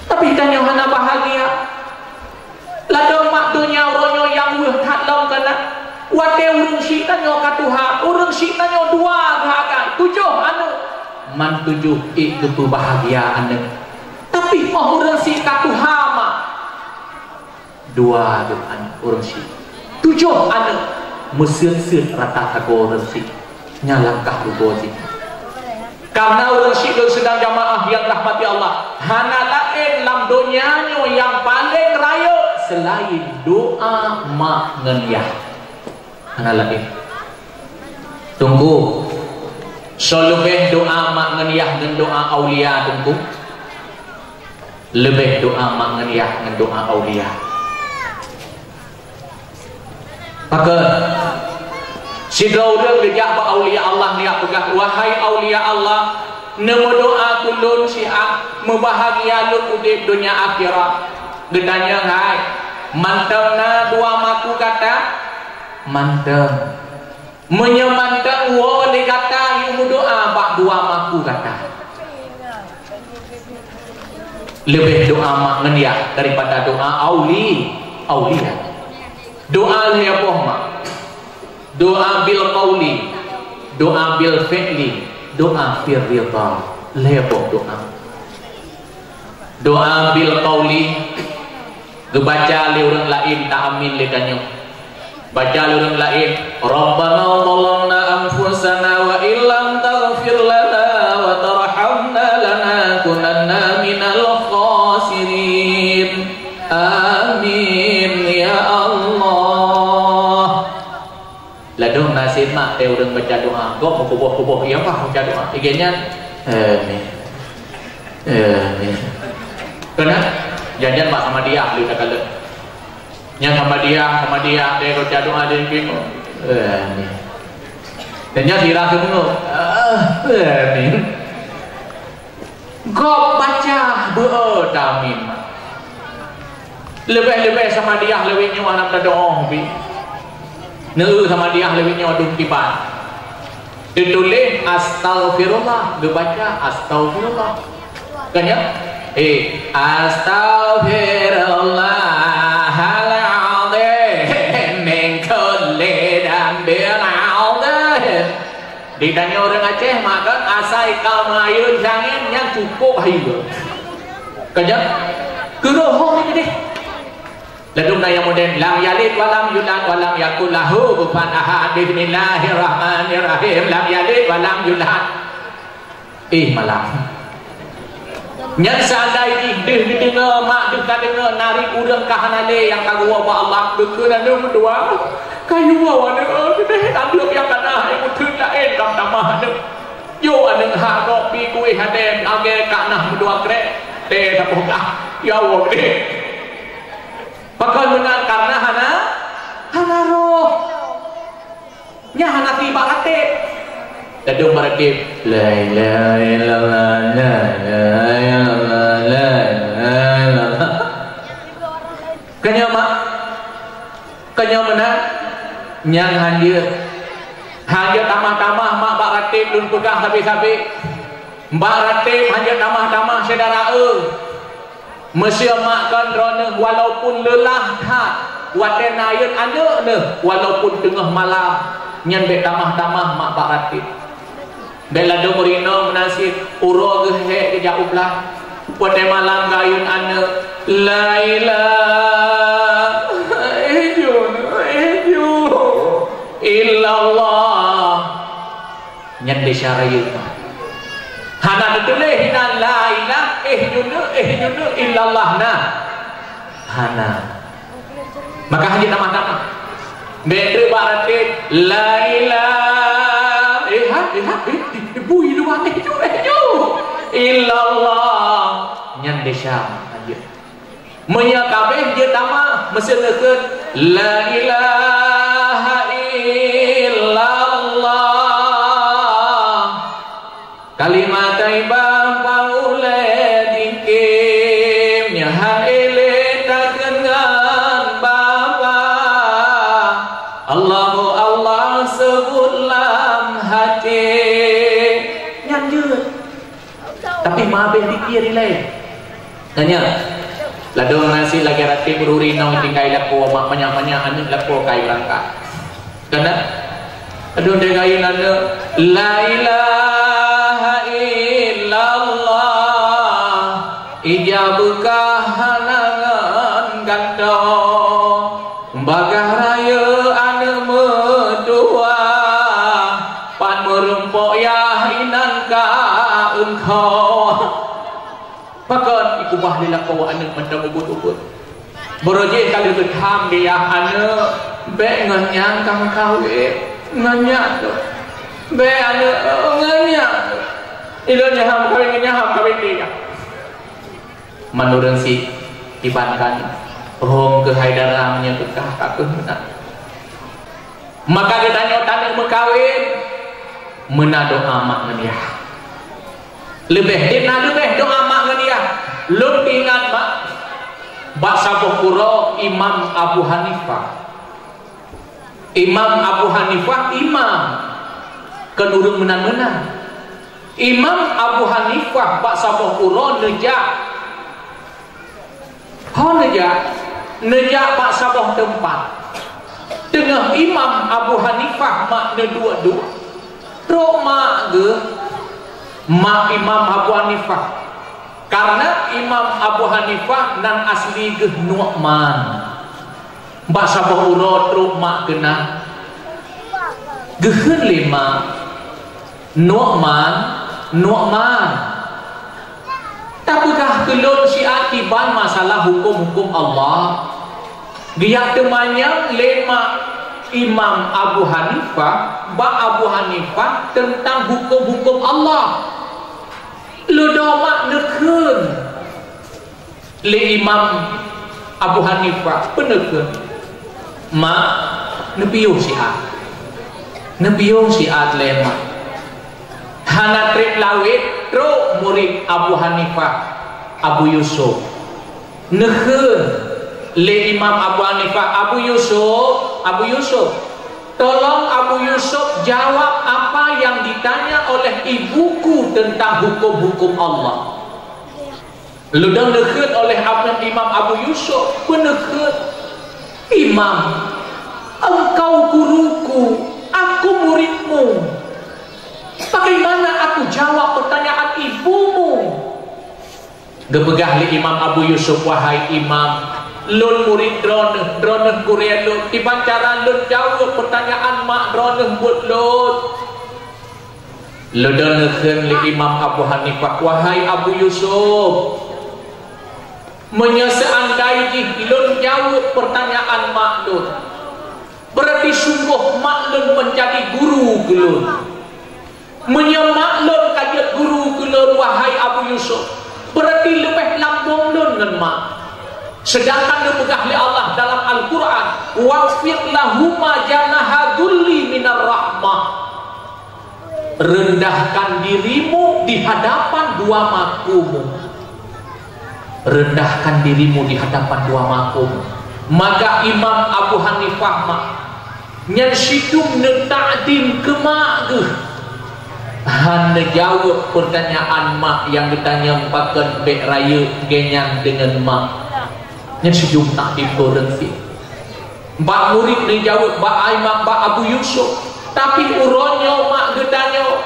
[SPEAKER 1] tapi danyo hana bahagia ladong mak dunia uronyo yang weh hatlong kana wate urang si tanyo katuha urang si tanyo 2 gahakan 7 anu man 7 itu bahagia ane tapi mau orang si katu hama 2 dengan orang si 7 ane mesin rata kago orang si nyalangkah rugo si karena orang si sedang jamaah yang rahmati Allah hana lain lam dunianya yang paling raya selain doa mak ngenyah hana lain tunggu so lebih doa mak ngeniyah dengan doa aulia tunggu lebih doa mak ngeniyah dengan doa aulia maka si Daudah gejak pak aulia Allah niat pegah wahai aulia Allah nemu doa kulun si'ah membahagia lun udip dunia akhirat gedanya hai mantapna dua maku kata mantap menyemantang wali kata yang doa bak 2 maku kata lebih doa mak ngeniak daripada doa aulia doa lepoh mak doa bil qauli doa bil fi'li doa fir ridha lepoh doa bil qauli gebaca le orang lain tak amin le kanyo baca orang lain Rabbana zalamna anfusana wa illam taghfir lana wa tarhamna lanakunanna minal khasirin amin ya Allah ladung nasib mak teh orang baca doa kok mau kubuh iya pak baca doa igenya kena janjian pak sama dia lu tak kalah yang sama dia dia baca doa dia bingung dan nya dirasa bingung kau baca beodamin lebih sama dia lebih nyawa nak doa bi sama dia lebih nyawa dum tiban ditulis astaghfirullah dibaca astaghfirullah kan ya astaghfirullah ditanya orang Aceh maka asai kau mayun sangin yang cukup hidup kerja kerohong ini deh Ladung yang modern, lam yalid walam yulad walam yakul lahu kufuwan ahad. Bismillahirrahmanirrahim. Lam yalid walam yulad. Malam. Yang seandainya dengar mak dengar nari urang kahanale yang kagua ba Allah bekeun anu berdua. Kayu wana gede tanduk yang kana yang mutun lain dam tamah anu. Yo anu ha kopi kuih hadem age kanah berdua krek teh tapokah. Ya Allah gede. Pakon benar karena hana roh. Nya hana tiba rate. Dadung meredip la ilaha illallah la ilaha illallah la ilaha illallah. Kanya mana nyang hanjeut tamah-tamah mak bak ratib lun pegah habis-habis. Mbak ratib hanjeut tamah-tamah saudara Mesya mak kan rona walaupun lelah tak waten ayat anda ne walaupun tengah malam nyan be tamah-tamah mak bak ratib. Bela do merino menasib uro gehe ke jaublah pada malam gayun ane la ilaha illallah nyan de syarayut hana detuleh hina la ilaha illallah na hana maka hanya nama-nama bedre baratid la ilaha ibu hidup itu illallah nyan desa aja menyakabeh dia tama mesin dekat la ilaha illallah kalimat taibah paule dikim nyahan ele takengan baba Allahu Allah sebut lam hati nyanjut tapi mabeh dikir lain tanya ladong nasi lagi rati beruri nong tingkai laku mak banyak-banyak anu laku kai berangkat karena aduh dengayin anu la ilaha illallah ijabuka halangan gantong bagah raya anu medua pan merumpok yahinan ka engkau pakon ikubah lila kau anu mandang ubut-ubut berojek kali berham dia anu be nganyak kang kawe nganyak tu be anu nganyak ilonya ham kawe dia menurun si dibankan hong ke haidaramnya bekah kakehna maka ditanya tanah berkawin mena doa mak dia lebih doa mak dia lebih ingat mak baksa pokuro Imam Abu Hanifah imam kenurung menang-menang Imam Abu Hanifah baksa pokuro nejak baksa poh tempat tengah Imam Abu Hanifah mak dua-dua rok mak ge mak Imam Abu Hanifah karena Imam Abu Hanifah nan asli ge Nu'man mbak sabah urut rok mak kena gehen lima Nu'man tapukah kelon si akiban masalah hukum-hukum Allah dia temannya lema Imam Abu Hanifah ba Abu Hanifah tentang hukum-hukum Allah lu domak nekun le Imam Abu Hanifah penekun mak nebiyo siat lema hana trip lawit ro murid Abu Hanifah Abu Yusuf nekun le Imam Abu Hanifah Abu Yusuf tolong Abu Yusuf jawab apa yang ditanya oleh ibuku tentang hukum-hukum Allah ludang dekat oleh Imam Abu Yusuf pendekat Imam engkau guruku aku muridmu bagaimana aku jawab pertanyaan ibumu gebegah li Imam Abu Yusuf wahai Imam Lun murid droneh Korea lun tiba cara lun jawab pertanyaan mak droneh buat lun. Ledonehkeun li Imam Abu Hanifah, wahai Abu Yusuf, menyeandai lun jawab pertanyaan mak lun, berarti sungguh mak lun menjadi guru ke lun. Menyemak lun kajian guru ke lun, wahai Abu Yusuf, berarti lebih lambung lun dengan mak. Sedangkan dipegah oleh Allah dalam Al-Quran, wafid lahuma janaha dhulli minar rahmah, rendahkan dirimu di hadapan dua makumu. Rendahkan dirimu di hadapan dua makumu. Maka Imam Abu Hanifah mak nyan sidung ne ta'dim ke mak ke hanya jawab pertanyaan mak yang ditanya pakai bek raya genyang dengan mak. Yang sejum tak dikorengsi. Mbak murid ni jawab Mbak Imam Mbak Abu Yusuf, tapi uronyo mak gedanya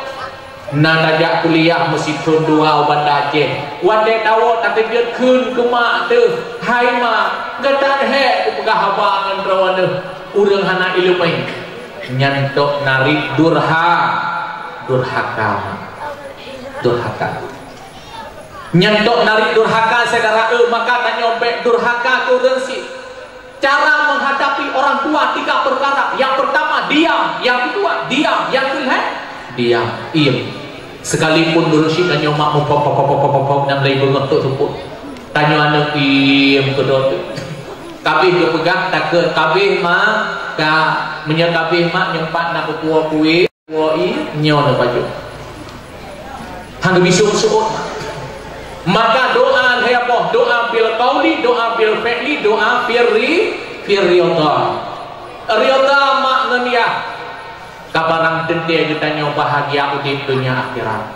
[SPEAKER 1] na najak kuliah mesti turun dua bandar je wadai tahu tapi dia kun ke mak tu, hai mak gedan he pegah abang rawana urang hana ilmu nyantok narik durhaka nyantok narik durhaka saudara maka tanya baik durhaka tu rensi. Cara menghadapi orang tua 3 perkara. Yang pertama diam, yang kedua diam, yang kedua diam, im. Sekalipun durusi tanya mak pop dan lagi bengotok tu tanya anak im kedua tu. Kabih dia pegang tak ke kabih mak ka menyakabih mak nyempat nak kuah kuih kuah nyo nak baju. Hang bisuk-bisuk. Maka doa apa? Doa bil qauli, doa bil fi'li, doa firri riyadha. Riyadha maknanya kabarang tende ditanya bahagia udip dunia akhirat.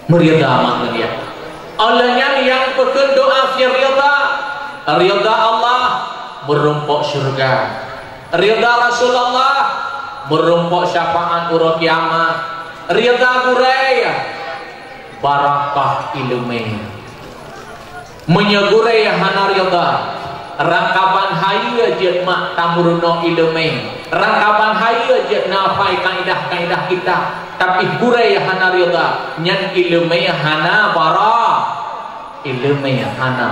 [SPEAKER 1] Riyadha maknanya Allahnya yang pekan doa fir riyadha Allah merumpok syurga. Riyadha Rasulullah merumpok syafaat urut kiamat. Riyadha Quraish barakah ilmu menyegurai hana riyadha rangkapan haya je mak tamurno ilmu rangkapan haya je nafai kaidah-kaidah kita tapi gurai hana riyadha nyan ilmu hana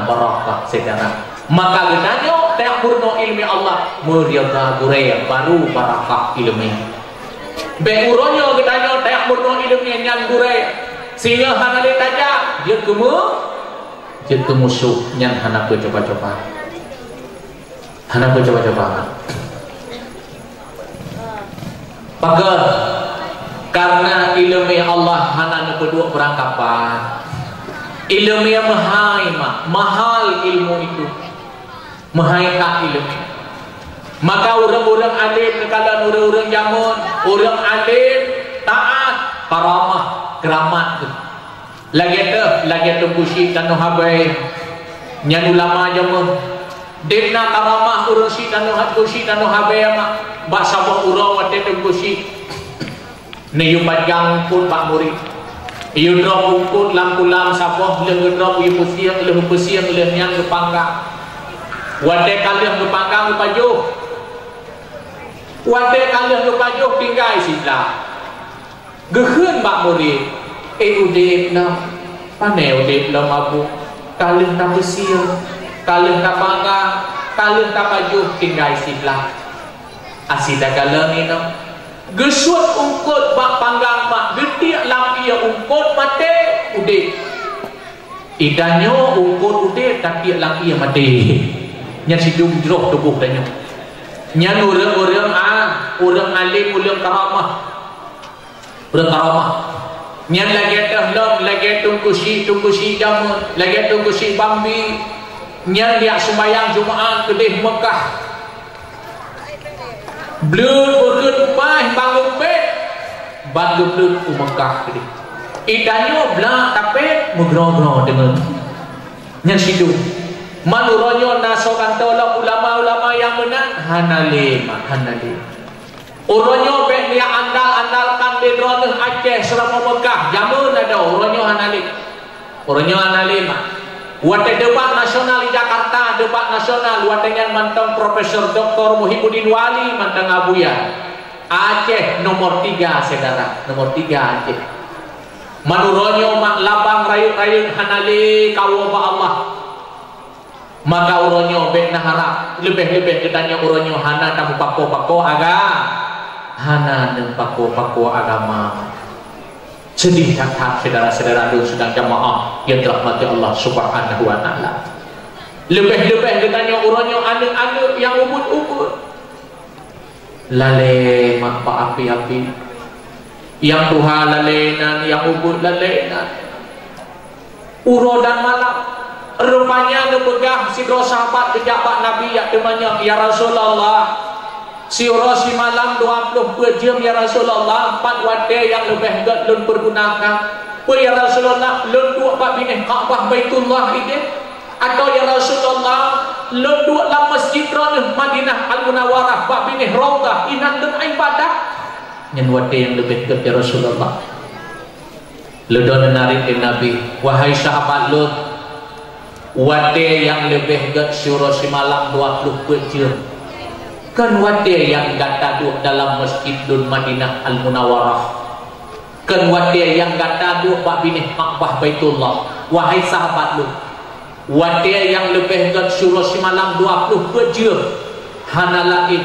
[SPEAKER 1] barakah segala maka gedanyo tamurno ilmu Allah muriyadha gurai baru barakah ilmu be uronyo gedanyo tamurno ilmu nyan gurai sehingga hana dia tajak dia musuh yang hana coba-coba maka karena ilmu Allah hana kedua perangkapan ilmu yang mahal ilmu itu mahal tak ilmu maka orang-orang alim kalau orang-orang jamun orang alim taat karamah keramat tu lagi tu kusyik dan habai nyan ulama jamun dena karamah urang si dan kusyik dan habai mak bak sabah urang wate tu kusyik ne yu padgang pun pak murid yu drop pun lam sabah le drop yu pusiang le nyang kepangga wate kalian kepangga pajuh wate kalian pajuh tinggal sila geheun bak murid udip nam panel udip lam abu kalih tak besir kalih tak bangga kalih tak baju tinggal siblah asida kala ni nam gesut ungkut bak panggang mak getik lam ia ungkut mate udip idanyo ungkut udip tapi lam ia mate nyan sidung jeroh tubuh danyo nyan urang-urang urang alim urang karamah nyan lagi tahlom lagi tunggu si jamun lagi tunggu si bambi nyan dia sembahyang Jumaat kedih Mekah blur berkun pah bangun bed bangun blur Mekah kedih idanyo belah tapet megrong-grong dengan nyan sidu manuronyo nasokan tolong ulama-ulama yang menang hanale Uronyo bek dia andalkan di droneh Aceh selama Mekah. Jamun ada uronyo analik. Uronyo analik. Wate debat nasional di Jakarta, debat nasional watenya mantang Profesor Dr. Muhyiddin Wali mantang Abuya. Aceh nomor 3 saudara, nomor 3 Aceh. Manuronyo mak labang rayu-rayu hanali kawo ba Allah. Maka uronyo bek naharap lebih-lebih ketanya uronyo hana tamu pako-pako aga. Hana dan pako-pako agama. Sedih tak saudara-saudara itu sedang jamaah yang dirahmati Allah Subhanahu wa taala. Lebih-lebih ketanya uronyo anu-anu yang ubud-ubud. Lale mak api-api. Yang Tuhan lalenan, yang ubud lalenan. Uro dan malam. Rupanya nepegah si dua sahabat kejabat Nabi yang demanya, ya Rasulullah. Si si malam 24 jam ya Rasulullah, 4 wate yang lebih gak lun pergunakan. Ya Rasulullah, lun dua bab ini Ka'bah Baitullah ini. Atau ya Rasulullah, lun dua dalam masjid Madinah Al-Munawwarah bab ini Raudhah inan dan ibadah. Yang wate yang lebih gak ya Rasulullah. Ledon narik Nabi, wahai sahabat Lut, wate yang lebih gak syurah si malam 24 jam. Kan wate yang gak duduk dalam masjid Madinah Al-Munawwarah. Kan wate yang gak duduk bab binih Ka'bah Baitullah. Wahai sahabat lu, wate yang lebih gak syurah si malam 24 jam. Hana lain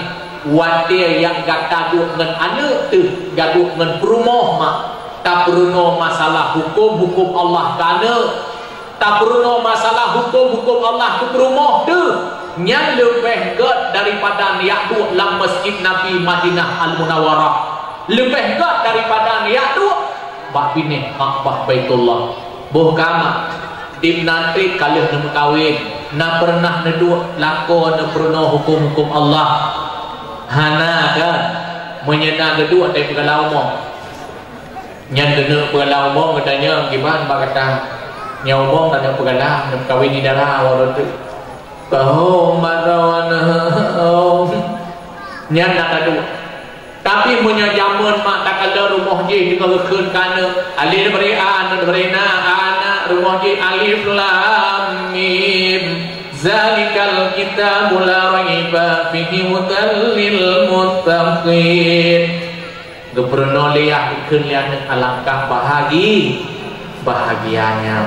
[SPEAKER 1] wate yang gak duduk ngan anak tu, duduk ngan perumah mak. Tak perlu masalah hukum Allah kana. Tak perlu masalah hukum Allah ke perumah tu. Yang lebih gad daripada niat duk dalam masjid Nabi Madinah Al-Munawwarah. Lebih gad daripada niat duk bak binih Ka'bah Baitullah. Boh kama dim nanti kalih nem kawin na pernah neduk lakon na pernah hukum Allah. Hana kan menyena geduk tai pegalau mo. Nyan kena pegalau mo katanya gimana bak kata nyawong dan pegalau nem kawin di darah awal tu. Kau marawan nyan nak adu. Tapi punya zaman mak tak ada rumah je kita lekun kana alif beri an beri na ana rumah je alif lam mim zalikal kitabul la raiba fihi hudal lil muttaqin. Geprono liah ikun lian alangkah bahagianya.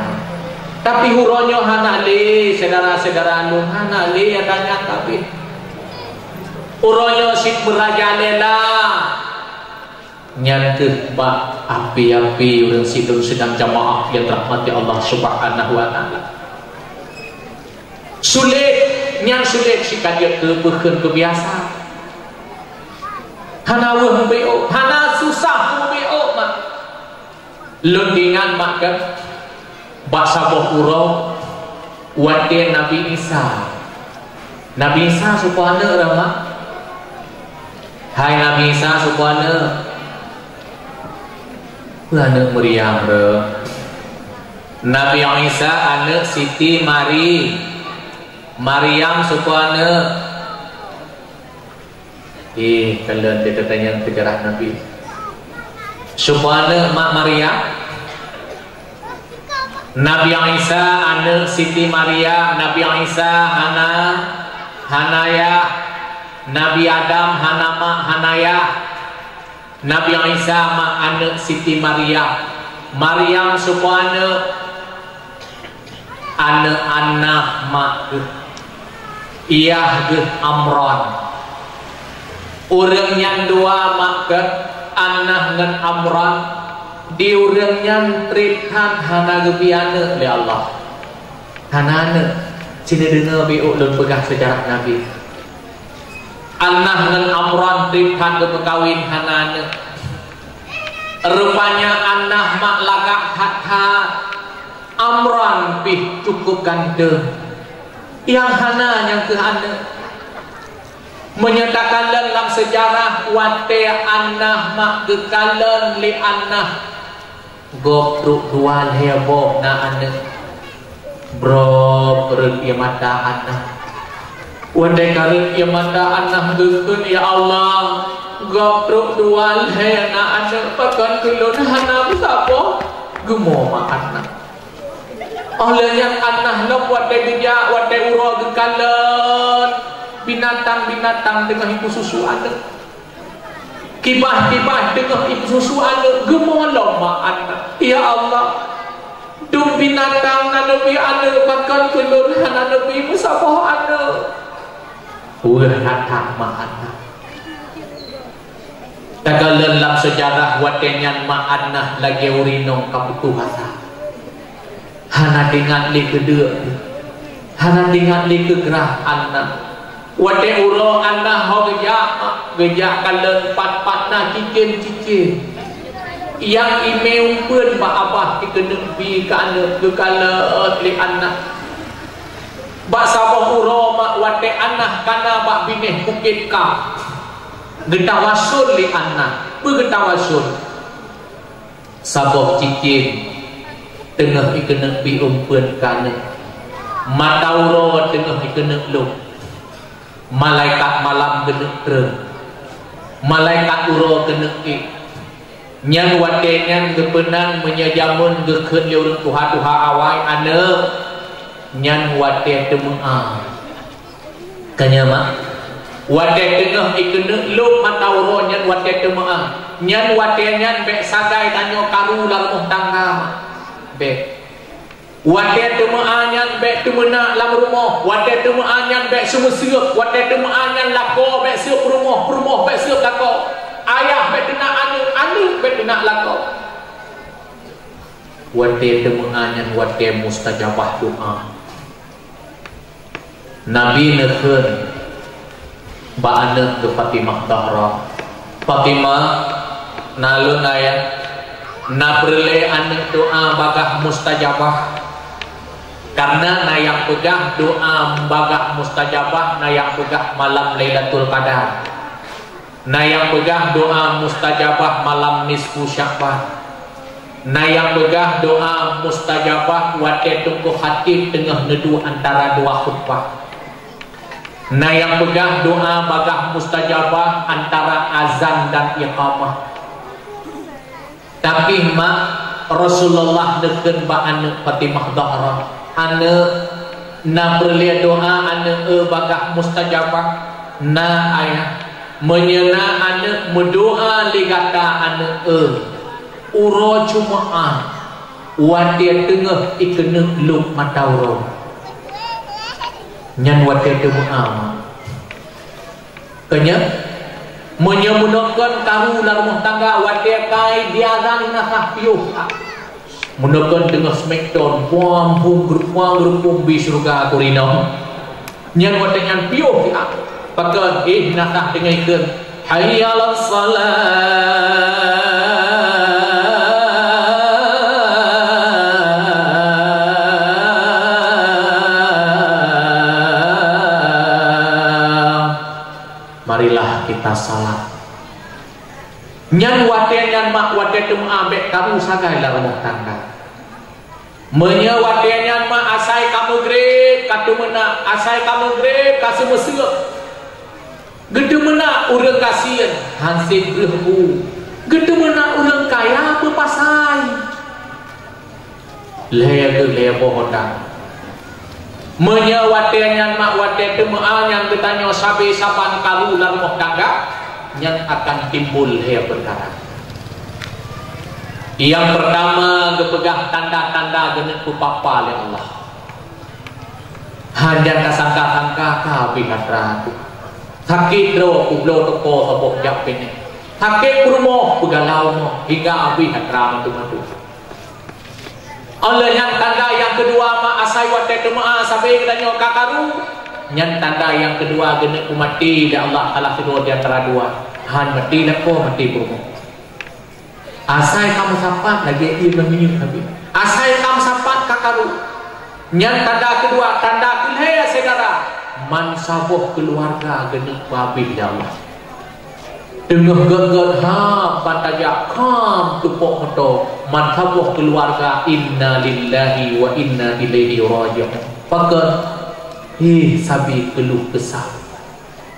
[SPEAKER 1] Tapi huronyo hana li saudara-saudara anu hana li ya tanya tapi huronyo sik berajalela nyanteuh ba api-api urang sidung sedang jamaah yang rahmati Allah Subhanahu wa taala. Sulit nyang sulit si kajet kelebeukeun kebiasa. Hana weuh beo, hana susah beo mah. Lundingan mak kan bahasa bohuro wate Nabi Isa. Nabi Isa supaya ramah. Hai Nabi Isa supaya anak Maryam re. Nabi Isa anak Siti Maryam supaya kalian dia tanya sejarah Nabi supaya mak Maryam. Nabi Isa anak Siti Maria, Nabi Isa Hanaya, Nabi Adam Hanaya, Nabi Isa mak anak Siti Maria, Maryam supaya anak mak iya ge Amron. Urang yang dua mak ke anak ngan Amron. Di urang nyantritkan hana gebiana oleh Allah. Hanana cina dengar biuk dan pegah sejarah Nabi. Anak ngan Amran tritkan ke pekawin hanana. Rupanya anak mak lagak kata Amran bih cukup ganda. Yang hana yang ke hana menyatakan dalam sejarah wate anak mak kekalan li anak gopruk dual heboh na anak bro perut ia mata anak wandai karut ia mata anak dukun ya Allah gopruk dual he na anak pakan kulun hana sabo gumo ma anak oleh yang anah lok wate bijak wate uro gekalan binatang-binatang tengah ibu susu anak kibah-kibah tengah ibu susu anak gemolong ma anak ya Allah dung binatang nanabi anak makan kelur nanabi musabah anak hatam ma anak tagalan dalam sejarah watenyan ma anak lagi urinong kaputuhasa hana tingat li kedua hana tingat li kegerah anak wate uro anak ho gejak kalen pat-pat na cicin yang email pun ba abah dikenek bi ka anak ke kala li anak ba sabah uro mak wate anak kana ba bineh bukit ka getawasun li anak begetawasun sabah cicin tengah ikenek bi umpeun kana matauro tengah ikenek lu malaikat malam genek tereng malaikat uro genek i nyan wate nyan gepenang menyajamun gekeun liurang tuha-tuha awai aneuk nyan wate temeang kanya mak wate tengah ikenek lu matauro nyan wate temeang nyan wate nyan bek sagai tanyo karu lamuh tangga be wate temuanyan be temena lam rumah wate temuanyan be semesiup wate temuanyan lako be siup rumah be siup lako ayah be kena anu be kena lako wate temuanyan wate mustajabah doa Nabi nekheun ba aneuk ke Fatimah Zahra Fatimah nalun aya na berle anak doa bagah mustajabah karena na yang pegah doa bagah mustajabah na yang pegah malam Lailatul Qadar na yang pegah doa mustajabah malam nisfu Sya'ban na yang pegah doa mustajabah wate tunggu khatib tengah nedu antara dua khutbah na yang pegah doa bagah mustajabah antara azan dan iqamah. Tapi mak Rasulullah deken ba aneuk Fatimah Zahra aneuk na berlia doa aneuk bagah mustajabah na ayah menyena aneuk mendoa ligata aneuk uro jumaah wate tengah ikeneuk luk matauro nyan wate doa kenya menyemunakan karu dalam rumah tangga wate kai diazan nakah piuh menekan tengah smackdown puang grup bi surga kurino nyan wate nyan piuh pakai nakah dengarkan hayya 'alas salat marilah kita salat nyan wate nyan mak wate temu ambek kamu sagai lah rumah tangga menya wate nyan mak asai kamu grade katu mena asai kamu grade kasih mesir gede mena urang kasihan hansip gehu gede mena urang kaya apa pasai leh bohonda menya wate nyan mak wate temuan yang bertanya sabe saban kalu dalam rumah tangga yang akan timbul perkara. Yang pertama gepegah tanda-tanda genek ku papa oleh Allah. Hanya kasangka-sangka kabeh hadratu. Sakit ro kublo toko sabok jak pene. Sakit kurmo begalau hingga abi hadra matu-matu. Oleh yang tanda yang kedua ma asai wate temaa sampai katanya kakaru yang tanda yang kedua genek mati dan Allah Allah kedua di antara dua han mati nak ko mati purmo asai kamu sampat lagi ia meminum nabi asai kamu sampat kakaru yang tanda kedua tanda kelihaya saudara man sabuh keluarga genek babi ya Allah tengah geget ha pantajak kam tupok moto man sabuh keluarga inna lillahi wa inna ilaihi raji'un pakai sabi keluh kesah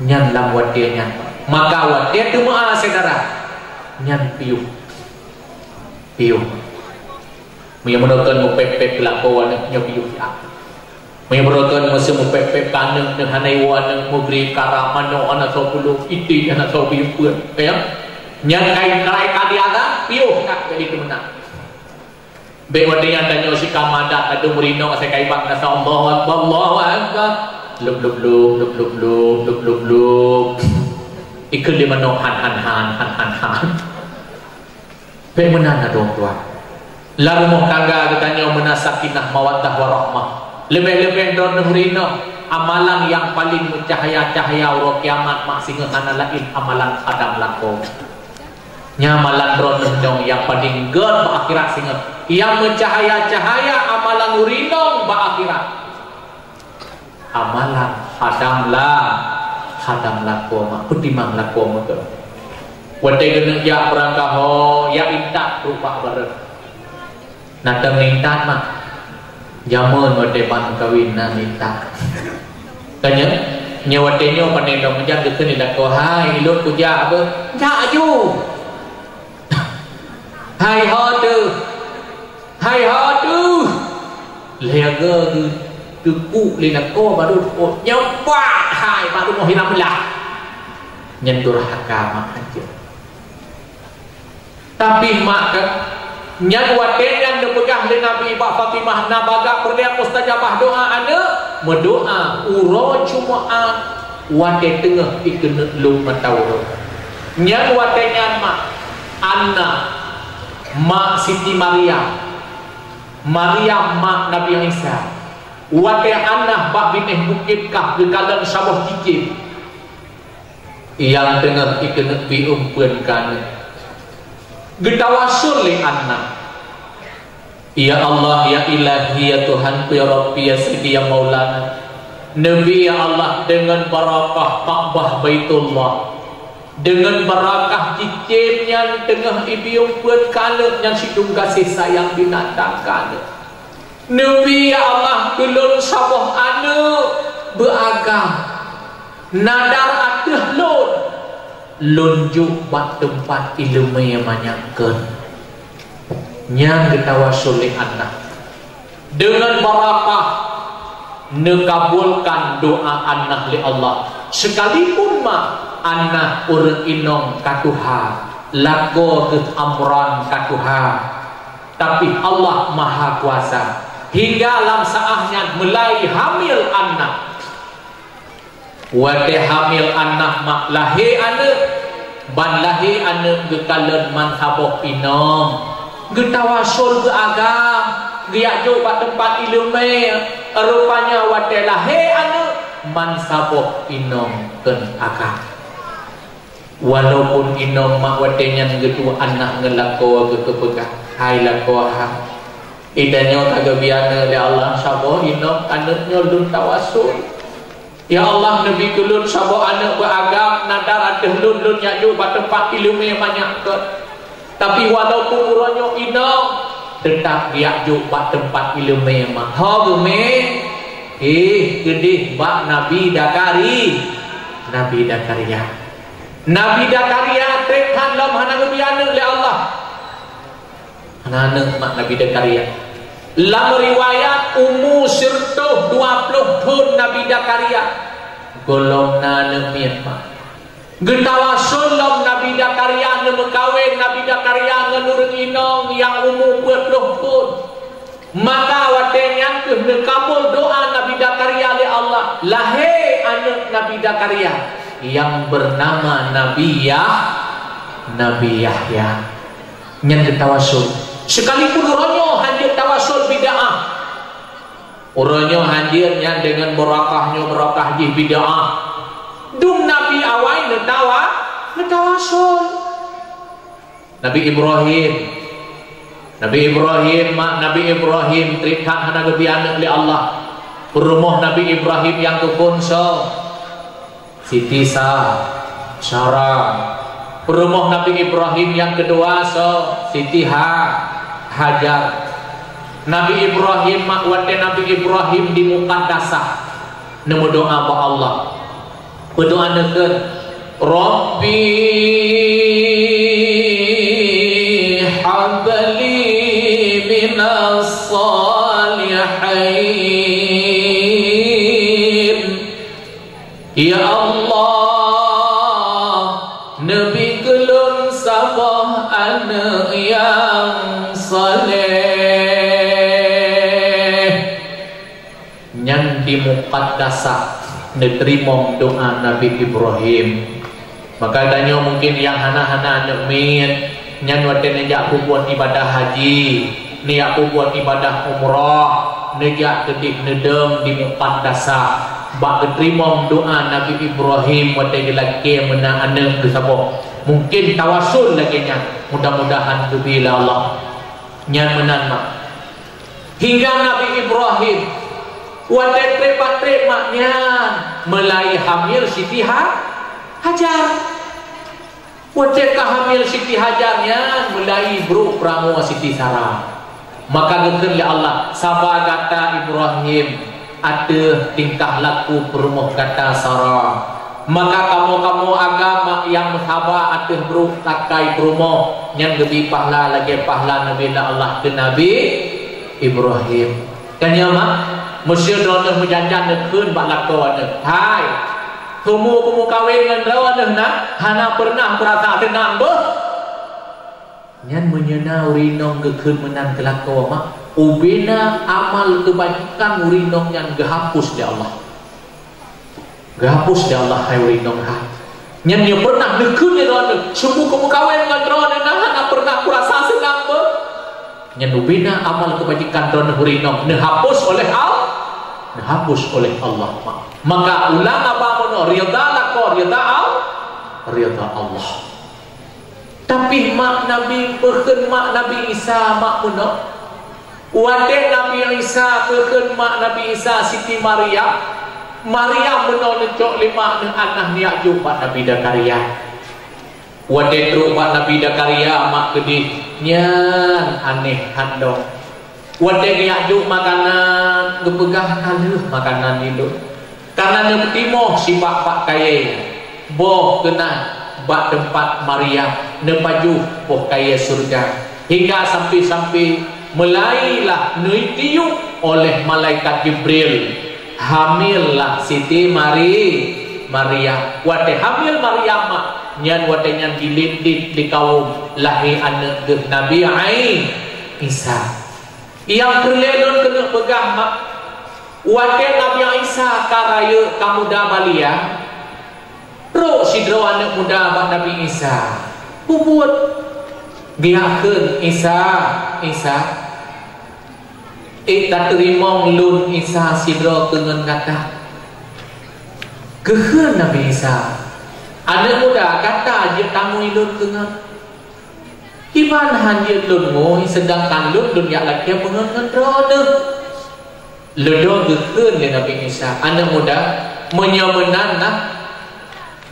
[SPEAKER 1] nyan lam watia nyan maka watia doa saudara nyan piuh menyebutkan mupepep kelakuan nyobiu ya menyebutkan masa mupepep kaneng dengan hanaiwan mugri karamano anak sobulu iti anak sobiu pun ya nyang kai kadiaga piuh nak jadi temenang be wadenya tanyo si kamada adu merino saya kai bang nasa Allahu akbar lub ikut di mana han be menan dong tua lalu mau kagak katanya menasakinah mawaddah warahmah lebih-lebih don merino amalan yang paling mencahaya-cahaya uro kiamat mak singa kana lain amalan adam lako nyamalan don yang paling ged akhirat singa yang mencahaya-cahaya amalan urinong ba akhirat amalan hadam lako mak petimang lako mak wate geuneung ya berangkaho ya intak rupa bareng natang nintan mak jamun wate ban kawinna nintak kanya nya wate nyo panendong menjang geukeun lako hai ilut kuja apa ja aju hai hatu lega tuku linako baru nyoba hai baru mau hilang lah nyendur hakama aja tapi mak nyan watenya nepegah le Nabi Ibu Fatimah nabaga perdia mustajabah doa ana mendoa uro Jumaat wate tengah ikeun lu matawro nyan watenya mak anna mak Siti Maryam mak Nabi Isa wate anna bak bineh bukit kah gekalan sawah cicit yang tengah ikeun biumpeun kana getawasul li anna ya Allah ya ilahi ya Tuhan ya Rabbi ya Sidi ya Maulana Nabi ya Allah dengan barakah Ka'bah Baitullah dengan barakah cicitnya tengah ibiung buat kala yang sidung kasih sayang binatang kala Nabi ya Allah tulun sabah anu beragam nadar ateh lunjuk bak tempat ilmu yang manyakkan yang ditawasul li anak dengan barakah nekabulkan doa anak li Allah sekalipun mak anak urang inong katuha lago ke amran katuha tapi Allah maha kuasa hingga alam saahnya mulai hamil anak wate hamil anak mak lahir anak ban lahir anak gekalan manhaboh inong getawasul ke agam giak jo pak tempat ilmu rupanya wate lahir anak mansaboh inong ken agam walaupun inong mak watenya ngedua anak ngelako ke kepegah hai lako ha idanya kagak biana le Allah saboh inong anaknya lun tawasul ya Allah Nabi kulun saboh anak beragam nadar ada lun nyaju pada tempat ilmu yang banyak ke tapi walaupun uranyo inong tetap dia juga tempat ilmu yang mahal gedih bak Nabi Dakaria trekhan lam hanang biana oleh Allah hanang mak Nabi Dakaria lam riwayat umu sirtuh 20 tahun Nabi Dakaria golong nana Myanmar getawasul lam Nabi Dakaria nemekawin Nabi Dakaria ngelurung inong yang umur 20 tahun maka watenya ke nekabul doa Nabi Dakaria oleh Allah lahir anak Nabi Dakaria yang bernama Nabi Yahya nyen getawasul sekalipun orangnya hadir tawasul bid'ah orangnya hadirnya dengan berakah di bid'ah dum Nabi awai netawasul Nabi Ibrahim terikat hana gebiana oleh Allah rumah Nabi Ibrahim yang kekunso Siti Sarah rumah Nabi Ibrahim yang kedua Siti Hajar Nabi Ibrahim makwate Nabi Ibrahim di muqaddasah nemu doa ba Allah berdoa nekeun Rabbi habli minas salihin. Ya Allah, Nabi kelun sabah anak yang saleh. Nyan di muqaddasah diterima doa Nabi Ibrahim. Maka tanya mungkin yang hana-hana nekmin nyan wate nejak buat ibadah haji, nejak buat ibadah umrah, nejak kedik nedem di muqaddasah. Bak diterima doa Nabi Ibrahim wate lagi mena anak ke sabo. Mungkin tawasul lagi nya. Mudah-mudahan bila Allah nyan menan mak. Hingga Nabi Ibrahim wate trepat-trep maknya melai hamil Siti Hajar. Wate hamil Siti Hajarnya mulai bro pramu Siti Sarah. Maka geger ya Allah sabar kata Ibrahim ada tingkah laku perumuh kata Sarah. Maka kamu agama yang sabar ada bro takai perumuh yang lebih pahala lagi pahala Nabi Allah ke Nabi Ibrahim. Kan ya mak Mesir drone berjanjan nekun bak lakon ne. Hai. Kamu kawin dengan drone nak hana pernah berasa tenang boh. Nyan menyena urinong gekun menan kelakon mak. Ubena amal kebajikan urinong yang gehapus di Allah. Gehapus di Allah hai urinong hai. Nyan dia pernah nekun ni drone. Semua kamu kawin dengan drone nak hana pernah berasa senang boh. Nyan ubena amal kebajikan drone urinong dihapus oleh Allah. Dihapus oleh Allah. Maka ulang apa mono rida lako rida Allah. Tapi mak Nabi peken mak Nabi Isa mak mono. Wate Nabi Isa peken mak Nabi Isa Siti Maria. Maria mono necok lima ne anak niak jumpa Nabi Dakaria. Wate tru mak Nabi Dakaria mak gede nyan aneh handong. Wadeng yakjuk makanan gepegah kaluh makanan itu karena nepetimo si pak kaya boh kena bak tempat Maria nepaju boh kaya surga hingga sampai melailah nuitiyu oleh malaikat Jibril hamillah Siti Maria wate hamil Maria mak nyan wate nyan dilindit di kaum lahir anak Nabi Isa. Yang kelelon kena pegah mak wate Nabi Isa karaya kamu dah balia ro sidro anak muda bak Nabi Isa bubut biarkan Isa tak terima lun Isa sidro dengan kata kehen Nabi Isa anak muda kata je tamu ilun dengan iman handir lunmu sedangkan lun yak laki pengen drone ledo gekun le Nabi Isa anak muda menyemenan nak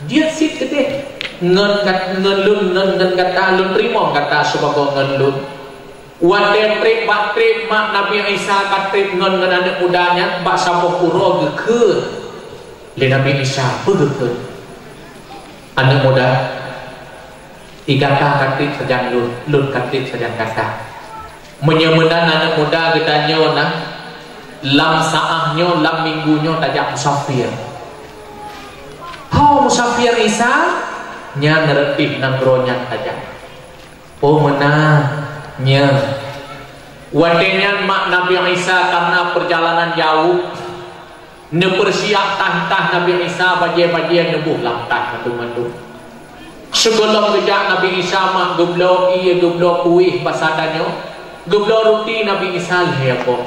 [SPEAKER 1] dia sit kedeh ngen lun kata lun terima kata sebagai ngen lun wate trip mak Nabi Isa katrip ngen anak mudanya bak sapo pura gekun le Nabi Isa pegekun anak muda Ikata katik sedang lun katik sedang kata menyemenan anak muda getanyo nah lam saahnya lam minggunya tajak musafir musafir Isa nya neretih nang gronyan tajak menanya wadenya mak Nabi Isa karena perjalanan jauh nepersiap tah Nabi Isa baje-baje nebuh lamtah mandu sebelum kejak Nabi Isa mak geblo kuih pasadannya geblo roti Nabi Isa lepo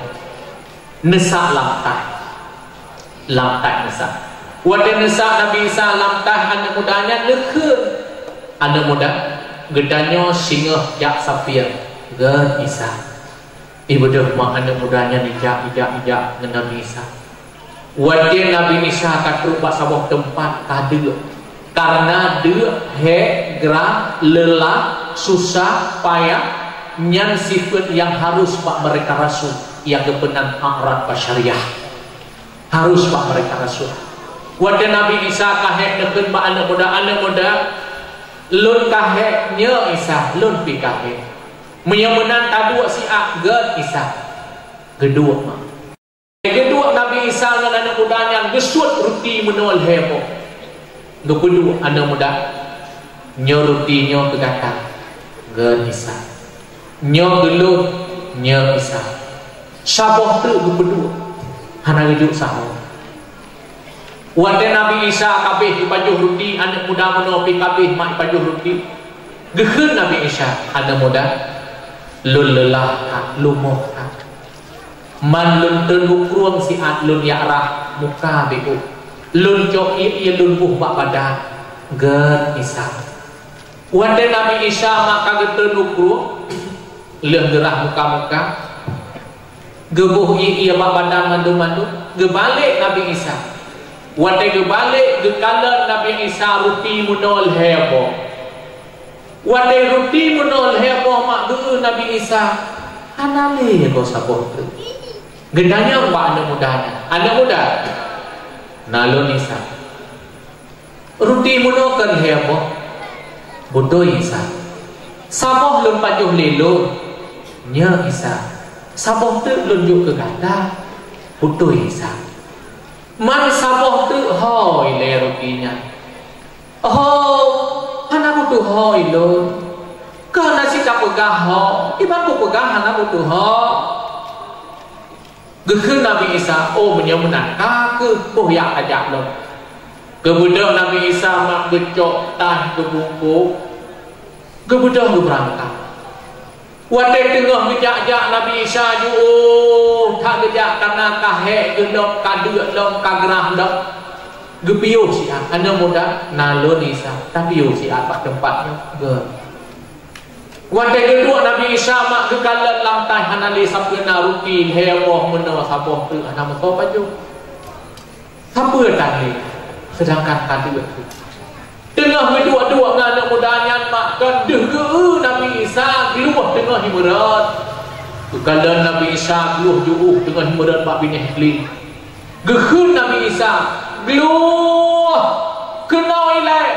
[SPEAKER 1] nesak lamtah nesak wadah nesak Nabi Isa lamtah anak mudanya lekun anak muda gedanya singa jak safir ge Isa ibu dah mak anak mudanya ijak dengan Nabi Isa wadah Nabi Isa katru pak sabok tempat kade karena gerak lelah susah payah nyan sifat yang harus pak mereka rasul yang kebenan akhirat basyariah harus pak mereka rasul wadah Nabi Isa kahek neken pak anak muda lun kaheknya Isa lun pi kahek Menyemenan tadua si agad Isa. Kedua mak. Kedua Nabi Isa dengan anak mudanya gesut ruti menol hebo. Kedua anak muda nyo ruti nyo kegata. Gad Isa. Nyo geluh nyo Isa. Saboh tu kedua. Hana geduk saboh. Wate Nabi Isa kabeh ipajuh ruti anak muda menopi kabeh mak ipajuh ruti. Gekeun Nabi Isa anak muda lun lelah lumoh man lun tenukruang si at lun yarah muka beku lun cok iya lun buh bak badan gen Isa. Wate Nabi Isa maka getenukruang lun gerah muka-muka gebuh iya bak badan mandu-mandu gebalik Nabi Isa. Wate gebalik gekala Nabi Isa ruti munol hebo. Wate ruti munol hebo mak dulu Nabi Isa anale kau saboh tu. Gendanya mbak anak mudanya. Anak muda nalon Isa. Ruti munokan hebo. Bodoh Isa. Saboh lun pajuh lelo. Nya Isa. Saboh tu lun juk ke gata. Bodoh Isa. Man saboh tu hoi le rutinya. Anak butuh hoi lo. Karena si tak pegah ho, iban ku pegah anak butuh ho. Gekeun Nabi Isa, menyemenan ke boyak ajak lo. Kemudian Nabi Isa mak becok tah ke buku. Kemudian ke berangkat. Wate tengah gejak-jak Nabi Isa ju tak gejak karena kahek gendok kaduk dok kagerah dok. Gepiu si anak muda nalon Isa tapi yo si apa tempatnya ge. Wate kedua Nabi Isa mak gekalan lantai hanali sapena rutin heboh meno saboh tu anak moto baju. Siapa tadi sedangkan tadi itu. Tengah kedua-dua dengan anak mudanya mak kedeh ke Nabi Isa keluar tengah himurat. Gekalan Nabi Isa keluar jauh tengah himurat bak binih kli. Gekeun Nabi Isa geluh kena ilai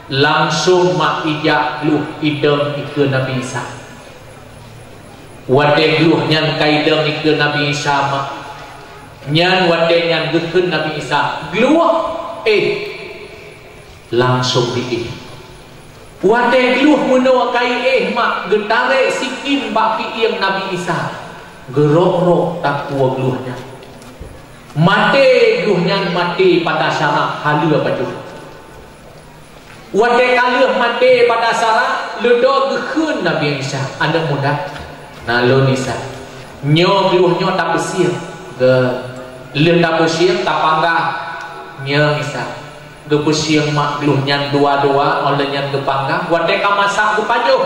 [SPEAKER 1] langsung mak ijak geluh ideng ike Nabi Isa. Wate geluh nyan kaideng ike Nabi Isa mak nyan wate nyan gekeun Nabi Isa geluh langsung diih. Wate geluh muno kai mak getare sikin bak piing Nabi Isa gerok-rok tak kuah geluhnya. Mati geluhnya mati pada syarat halu apa tu. Wate kaluh mati pada syarat ledo gekeun Nabi Isa anak muda nalon Isa. Nyo geluhnya tak pesir ge le tak pesir tak panggah nyo Isa. Ge pesir mak geluhnya dua-dua oleh nya ge panggah wate ka masak ge pajuh.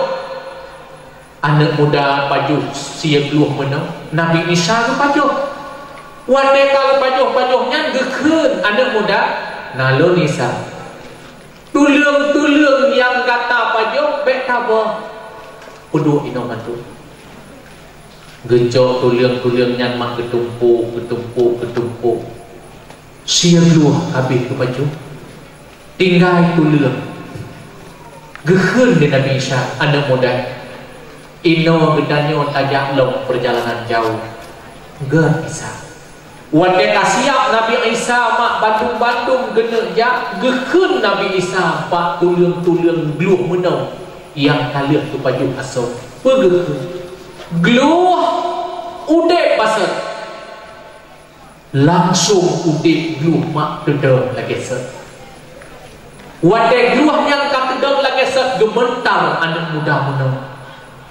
[SPEAKER 1] Anak muda pajuh sia geluh menang Nabi Isa ge pajuh. Wate kalau pajuh-pajuhnya gekeun anak muda nalon Isa. Tulung-tulung yang kata pajuh bek tabah. Kudu inoman tu. Gecok tulung-tulungnya mak ketumpuk. Sia luah habis ke pajuh. Tinggal tulung. Gekeun di Nabi Isa anak muda. Ino gedanyo tajak long perjalanan jauh. Ge Isa. Wate kasiap Nabi Isa mak bandung-bandung genek jak gekeun Nabi Isa pak tulung-tulung geluh menau yang kalih tu pajuh asal pegekeun geluh udek pasal langsung udek geluh mak dedeng lagi set. Wate geluh yang ka dedeng lagi set gementar anak muda menau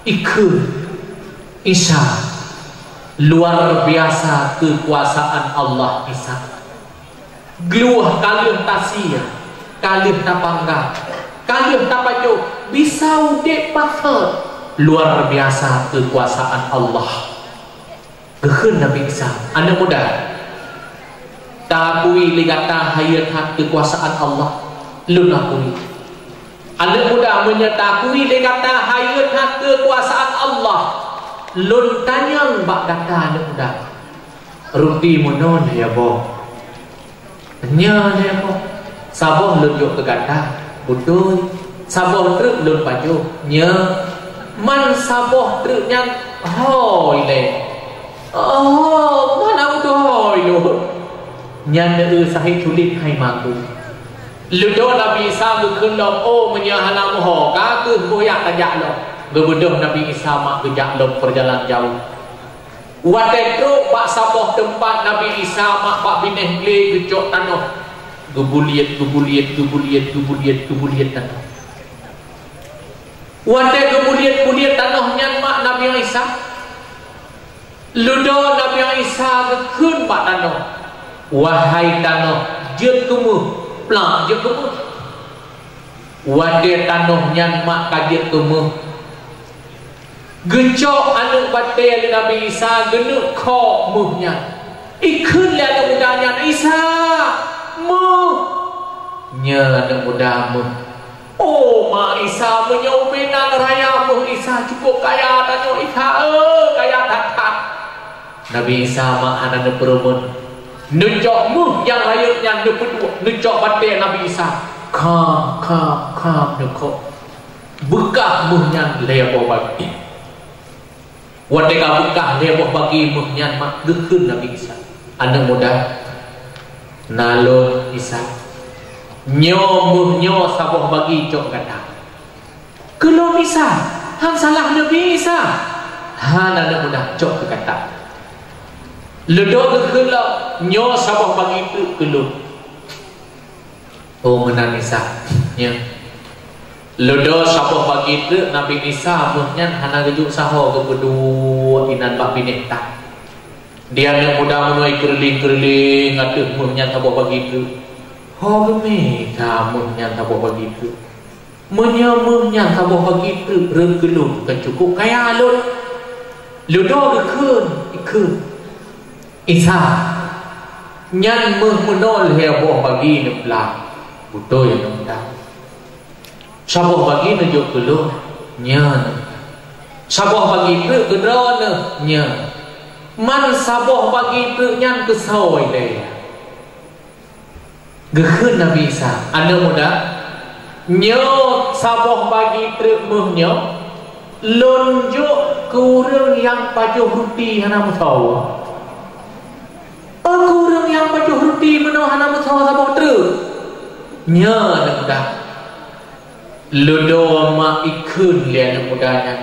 [SPEAKER 1] ikeun Isa. Luar biasa kekuasaan Allah Isa. Geluh kalih tasia, kalih tapangga, kalih tapajo bisa udek pasal. Luar biasa kekuasaan Allah. Gekeun Nabi Isa anak muda. Takui ligata hayat hak kekuasaan Allah. Lun akui. Anak muda menyetakui ligata hayat hak kekuasaan Allah. Lun tanyang bak kata anak muda ruti monon ya boh nya ya boh saboh lun yuk ke kata betul saboh truk lun pajuh nya man saboh truknya hoi le mana betul hoi lo nyan sahih tulis hai maku ludo Nabi Isa berkelom menyahana moho kata boyak tajak lo gebedoh Nabi Isa mak kejak lo perjalanan jauh wadah truk pak saboh tempat Nabi Isa mak pak bineh gle gejok tanah gebuliat tanah wadah gebuliat tanahnya mak Nabi Isa ludo Nabi Isa gekun pak tanah wahai tanah je kemu pelang je kemu wadah tanahnya mak kajet kemu gecok anak batai Nabi Isa genuk kok muhnya ikut le anak mudanya Isa muh nya anak muda muh mak Isa menyobenan raya muh Isa cukup kaya tanya Isa kaya tak Nabi Isa mak anak perumun nunjuk muh yang rayutnya nunjuk batai Nabi Isa kam nukok bekah muhnya lebo bagi wadega bekah lebo bagi muhnya mak gekun Nabi Isa anak muda nalon Isa nyo saboh bagi cok kata kelom Isa hang salah Nabi Isa anak muda cok kata ledok kekelak nyo saboh bagi itu kelum menan Isa ya ledok saboh bagi itu Nabi Isa muhnya hana gejuk saho ke berdua inan bak binek tak dia nak muda menuai keriling ngatuh muhnya saboh bagi itu gemi muhnya saboh bagi itu muhnya saboh bagi itu regelum kecukup kaya alun ledok ikun Isa nyan menol heboh bagi neblah buto yang nunda saboh bagi nejuk keluh nyan saboh bagi ke gedrone nyan man saboh bagi ke nyan kesawai deh geheun Nabi Isa anda muda nyo saboh bagi truk muhnyo lonjok ke orang yang pajuh ruti hana mutawa orang yang pajuh ruti menuhana mutawa saboh truk nya anak muda ludo mak ikun li anak mudanya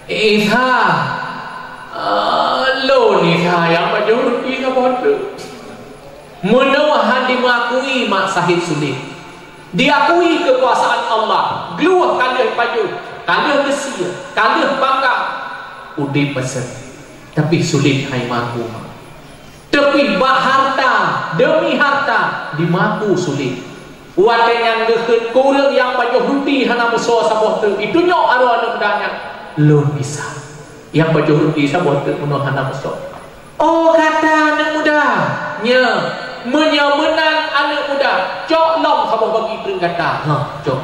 [SPEAKER 1] Isa lo ni yang pajuh ruti saboh truk menuhan dimakui mak sahid sulit diakui kekuasaan Allah geluh kalih pajuh kalih besi kalih bangkang udip pesen tapi sulit hai maku tapi bak harta demi harta dimaku sulit wadah yang deket kurang yang pajuh ruti hana musuh saboh tu itu nyok arwah anak mudanya lo bisa yang pajuh ruti saboh tu penuh hana musuh kata anak muda nya menyamenan anak muda cok long saboh bagi itu kata cok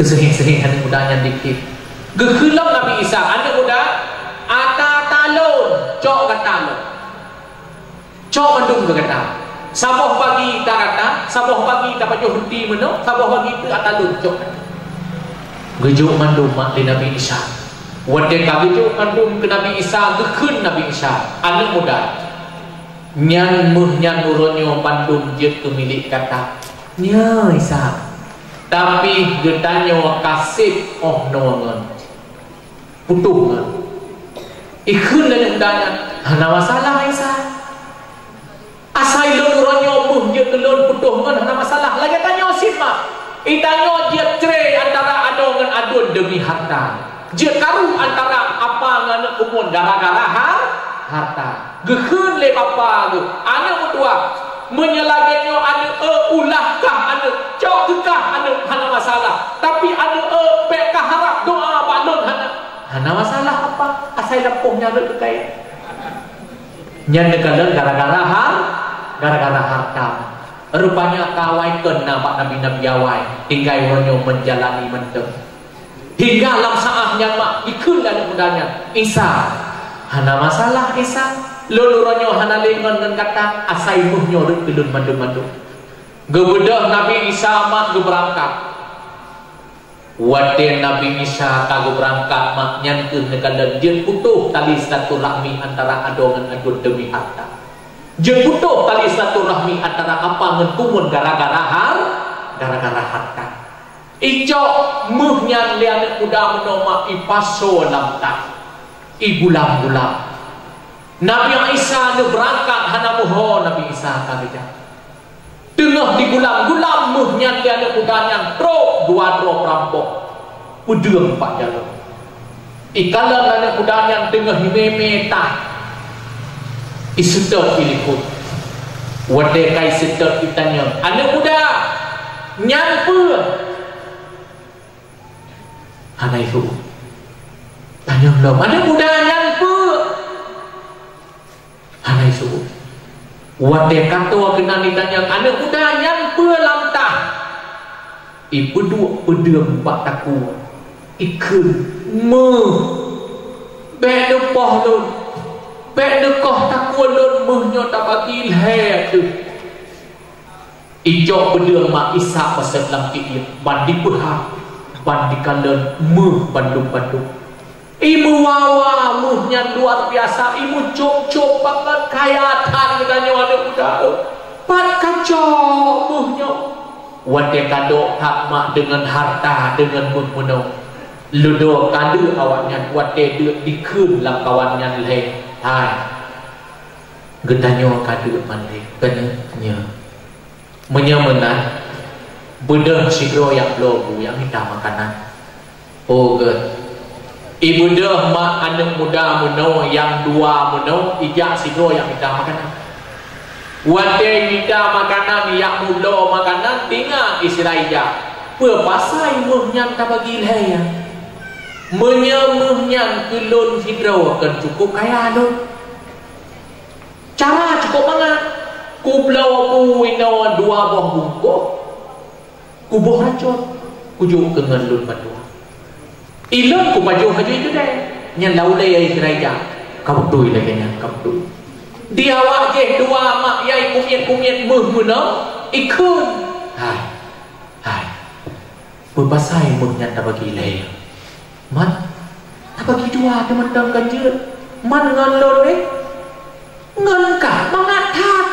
[SPEAKER 1] kesehing-sehing anak mudanya dikit gekelam Nabi Isa anak muda ata talon cok kata lo cok mendung ke kata saboh bagi tak kata saboh bagi tak pajuh henti meno saboh bagi itu atalun cok kata gejuk mandum mak di Nabi Isa wadah gejuk mandum ke Nabi Isa gekun Nabi Isa anak muda nyan muhnya nuronyo pandum jet ke milik kata nya Isa tapi getanyo kasih nongon putuh ikun dan mudanya hana masalah Isa asai nuronyo muh jet kelon putuh hana masalah lagi tanyo sima itanyo jet cerai antara ado dengan adun demi harta jet karu antara apa dengan kumun gara-gara harta gekun le bapa tu anak mutua menyelagenyo anak ulahkah anak cokkah anak hana masalah tapi anak bekah harap doa balon hana masalah apa asal lempuhnya ada kekaya nyan dekat gara-gara harta rupanya kawai kena pak nabi-nabi awai hingga ironyo menjalani mendem hingga lam saahnya mak ikun anak mudanya Isa hana masalah Isa luluronyo hana lengon dengan kata asai muhnyo ruk pilun mandu-mandu gebedah Nabi Isa mak geberangkat Wate Nabi Isa kagum berangkat maknyan ke negara dia putuh tali silaturahmi antara adongan adun demi harta. Dia putuh tali silaturahmi antara apa ngen kumun gara-gara harta. Ijo muhnyan lian kuda menoma ipaso lamta. Ibulam-bulam. Nabi Isa ne berangkat hana muho Nabi Isa kagejak. Tengah di gulam-gulam muhnyan dia ada kudanya tro dua perampok udang 4 jalur ikalan ada kudanya tengah himemetah isedot ilikut wade kai sedot itanya ada kuda nyampe hana itu tanya belum ada kuda nyampe hana itu wate kato kena ditanya ada kuda nyampe lamtah ibu dua pedem pak taku ikun be depoh lun be dekoh taku lun muhnyo tak bagi leh tu ijo pedem mak Isa pasal lam kiit bandi pehak bandi kalen bandung ibu wawa muhnya luar biasa ibu cop banget kayatan katanya ada kuda pat kacau muhnya wate kado hak mak dengan harta dengan muh ludo kado awaknya wate dikun lam kawannya leh hai getanyo kado mande bennya menyemenah bedah sigro yang lobu yang hitam makanan oh good. Ibu dah mak anak muda meno yang dua meno ijak sigro yang minta makanan. Wate minta makanan yang muda makanan tinggal istirahat ijak. Pasal muhnyan tak bagi leh. Muhnyan kulun sigro kan cukup kaya lun. Cara cukup banget. Ku belau ku ino 2 buah bungkuk. Ku buah racun. Ku juk kengan lun berdua. Ilang ku baju haju itu deh. Yang laulai ai kerajaan. Kamu tuh lagi nya, kamu tuh. Dia awak je 2 mak yai kumit muhmuna ikun. Hai. Berpasai muhnya tak bagi leh. Man. Tak bagi 2 teman-teman kanjut. Man ngan lon ni. Ngan ka mangatat.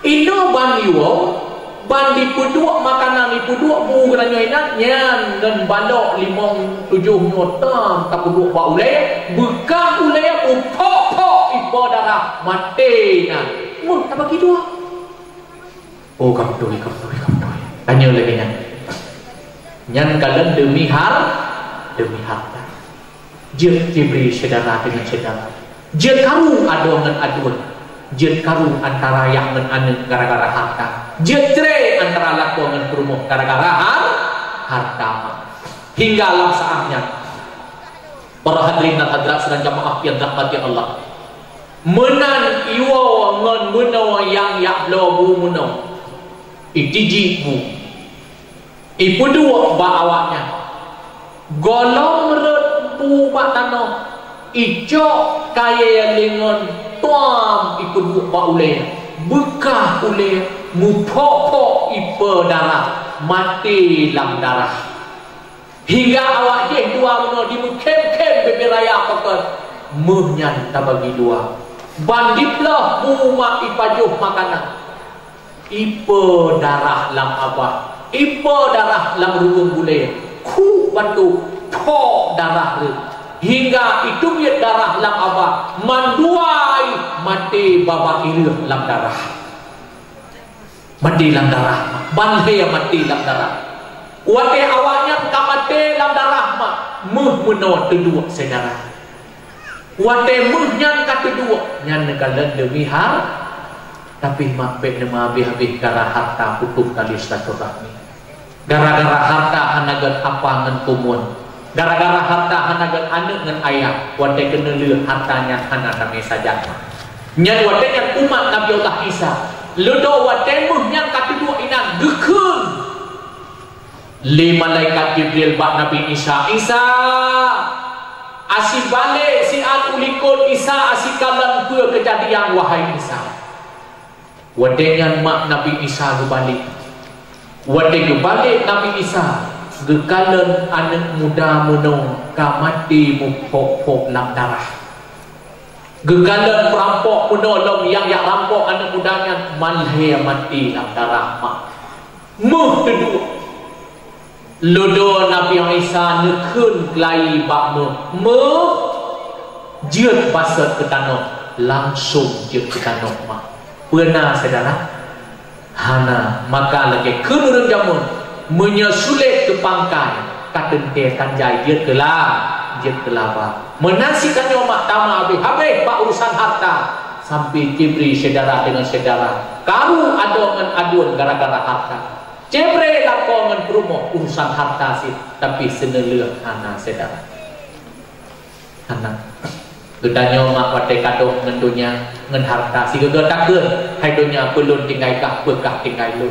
[SPEAKER 1] Ino ban iwo. Ban dipuduk makanan dipuduk bu kena nyoinan nyan dan balok 5-7 nyotam tak puduk ba ulai bekah ulai pok ipo darah mati nah mun tak bagi 2 oh kamu tuh tanya lagi nyan kalian demi harta je diberi saudara dengan saudara je kamu adongan adun je kamu antara yang menaneng gara-gara harta jetre antara laku dengan perumuh gara-gara harta hingga alam saatnya para hadirin dan hadirat sedang jamaah yang dirahmati Allah menan iwa ngan menawa yang yaklo bu menawa itiji bu ipu 2 ba awaknya golong meret pu ba tanah ijo kaya lengon tuam ipu 2 ba uleh bekah uleh mupok ipa darah mati lam darah hingga awak je 2 meno di mukem-kem bebe raya pakai muhnyan tak bagi 2 banditlah umat ipajuh makanan ipa darah lam abah ipa darah lam rugung bule ku bantu tok darah le hingga itu biar darah lam abah manduai mati baba kiri lam darah mati lam darah banhe mati lam darah wate awaknya kamate lam darah mak muh menot kedua saudara wate muhnyan kedua nyan kalian demi tapi mak pek nama habis gara harta putus tali silaturahmi gara-gara harta hanagan apa ngan kumun gara-gara harta hanagan anak ngan ayah wate kena leuh hartanya hana kami saja nyan wate nyan umat Nabi Allah Isa ludo wate muhnyan kedua inan gekun li malaikat Jibril bak Nabi Isa asih balik si an ulikun Isa asih kalam ke kejadian wahai Isa wadengan mak Nabi Isa kebalik wadeng kebalik Nabi Isa Gekalan anak muda menung kamati mupok-pok lam darah. Gekalan perampok menolong yang rampok anak mudanya malhe mati lam darah mak. Muh kedua. Lodo Nabi Isa nekun kelai bak muh jeut basat ke tanah langsung jeut ke tanah mak. Pernah saudara? Hana maka lagi kerurang jamun menyesulit ke pangkai katente kanjai jeut kelaba menasikannya mak tama habis bak urusan harta sampai Jibril saudara dengan saudara karu adongan aduan gara-gara harta. Cebre lakongan perumoh urusan harta sih, tapi seneleh hana saudara. Hana, gedanya mak wate kado ngendunya ngen harta sih gede takkan, haidonya belum tinggal kah bekah tinggal lu.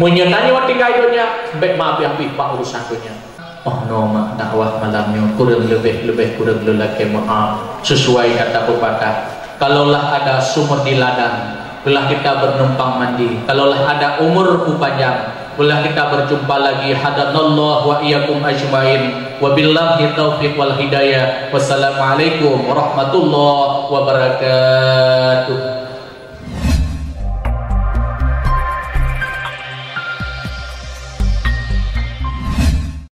[SPEAKER 1] Menyenanya wat tinggal dunia, baik maaf pak urusan dunia. Oh no mak dakwah malamnya kurang lebih kurang lelaki maaf sesuai kata pepatah. Kalaulah ada sumur di ladang, belah kita bernumpang mandi. Kalaulah ada umur panjang, belah kita berjumpa lagi. Hadanallah wa iyyakum ajmain. Wabillahi taufiq wal hidayah. Wassalamualaikum warahmatullahi wabarakatuh.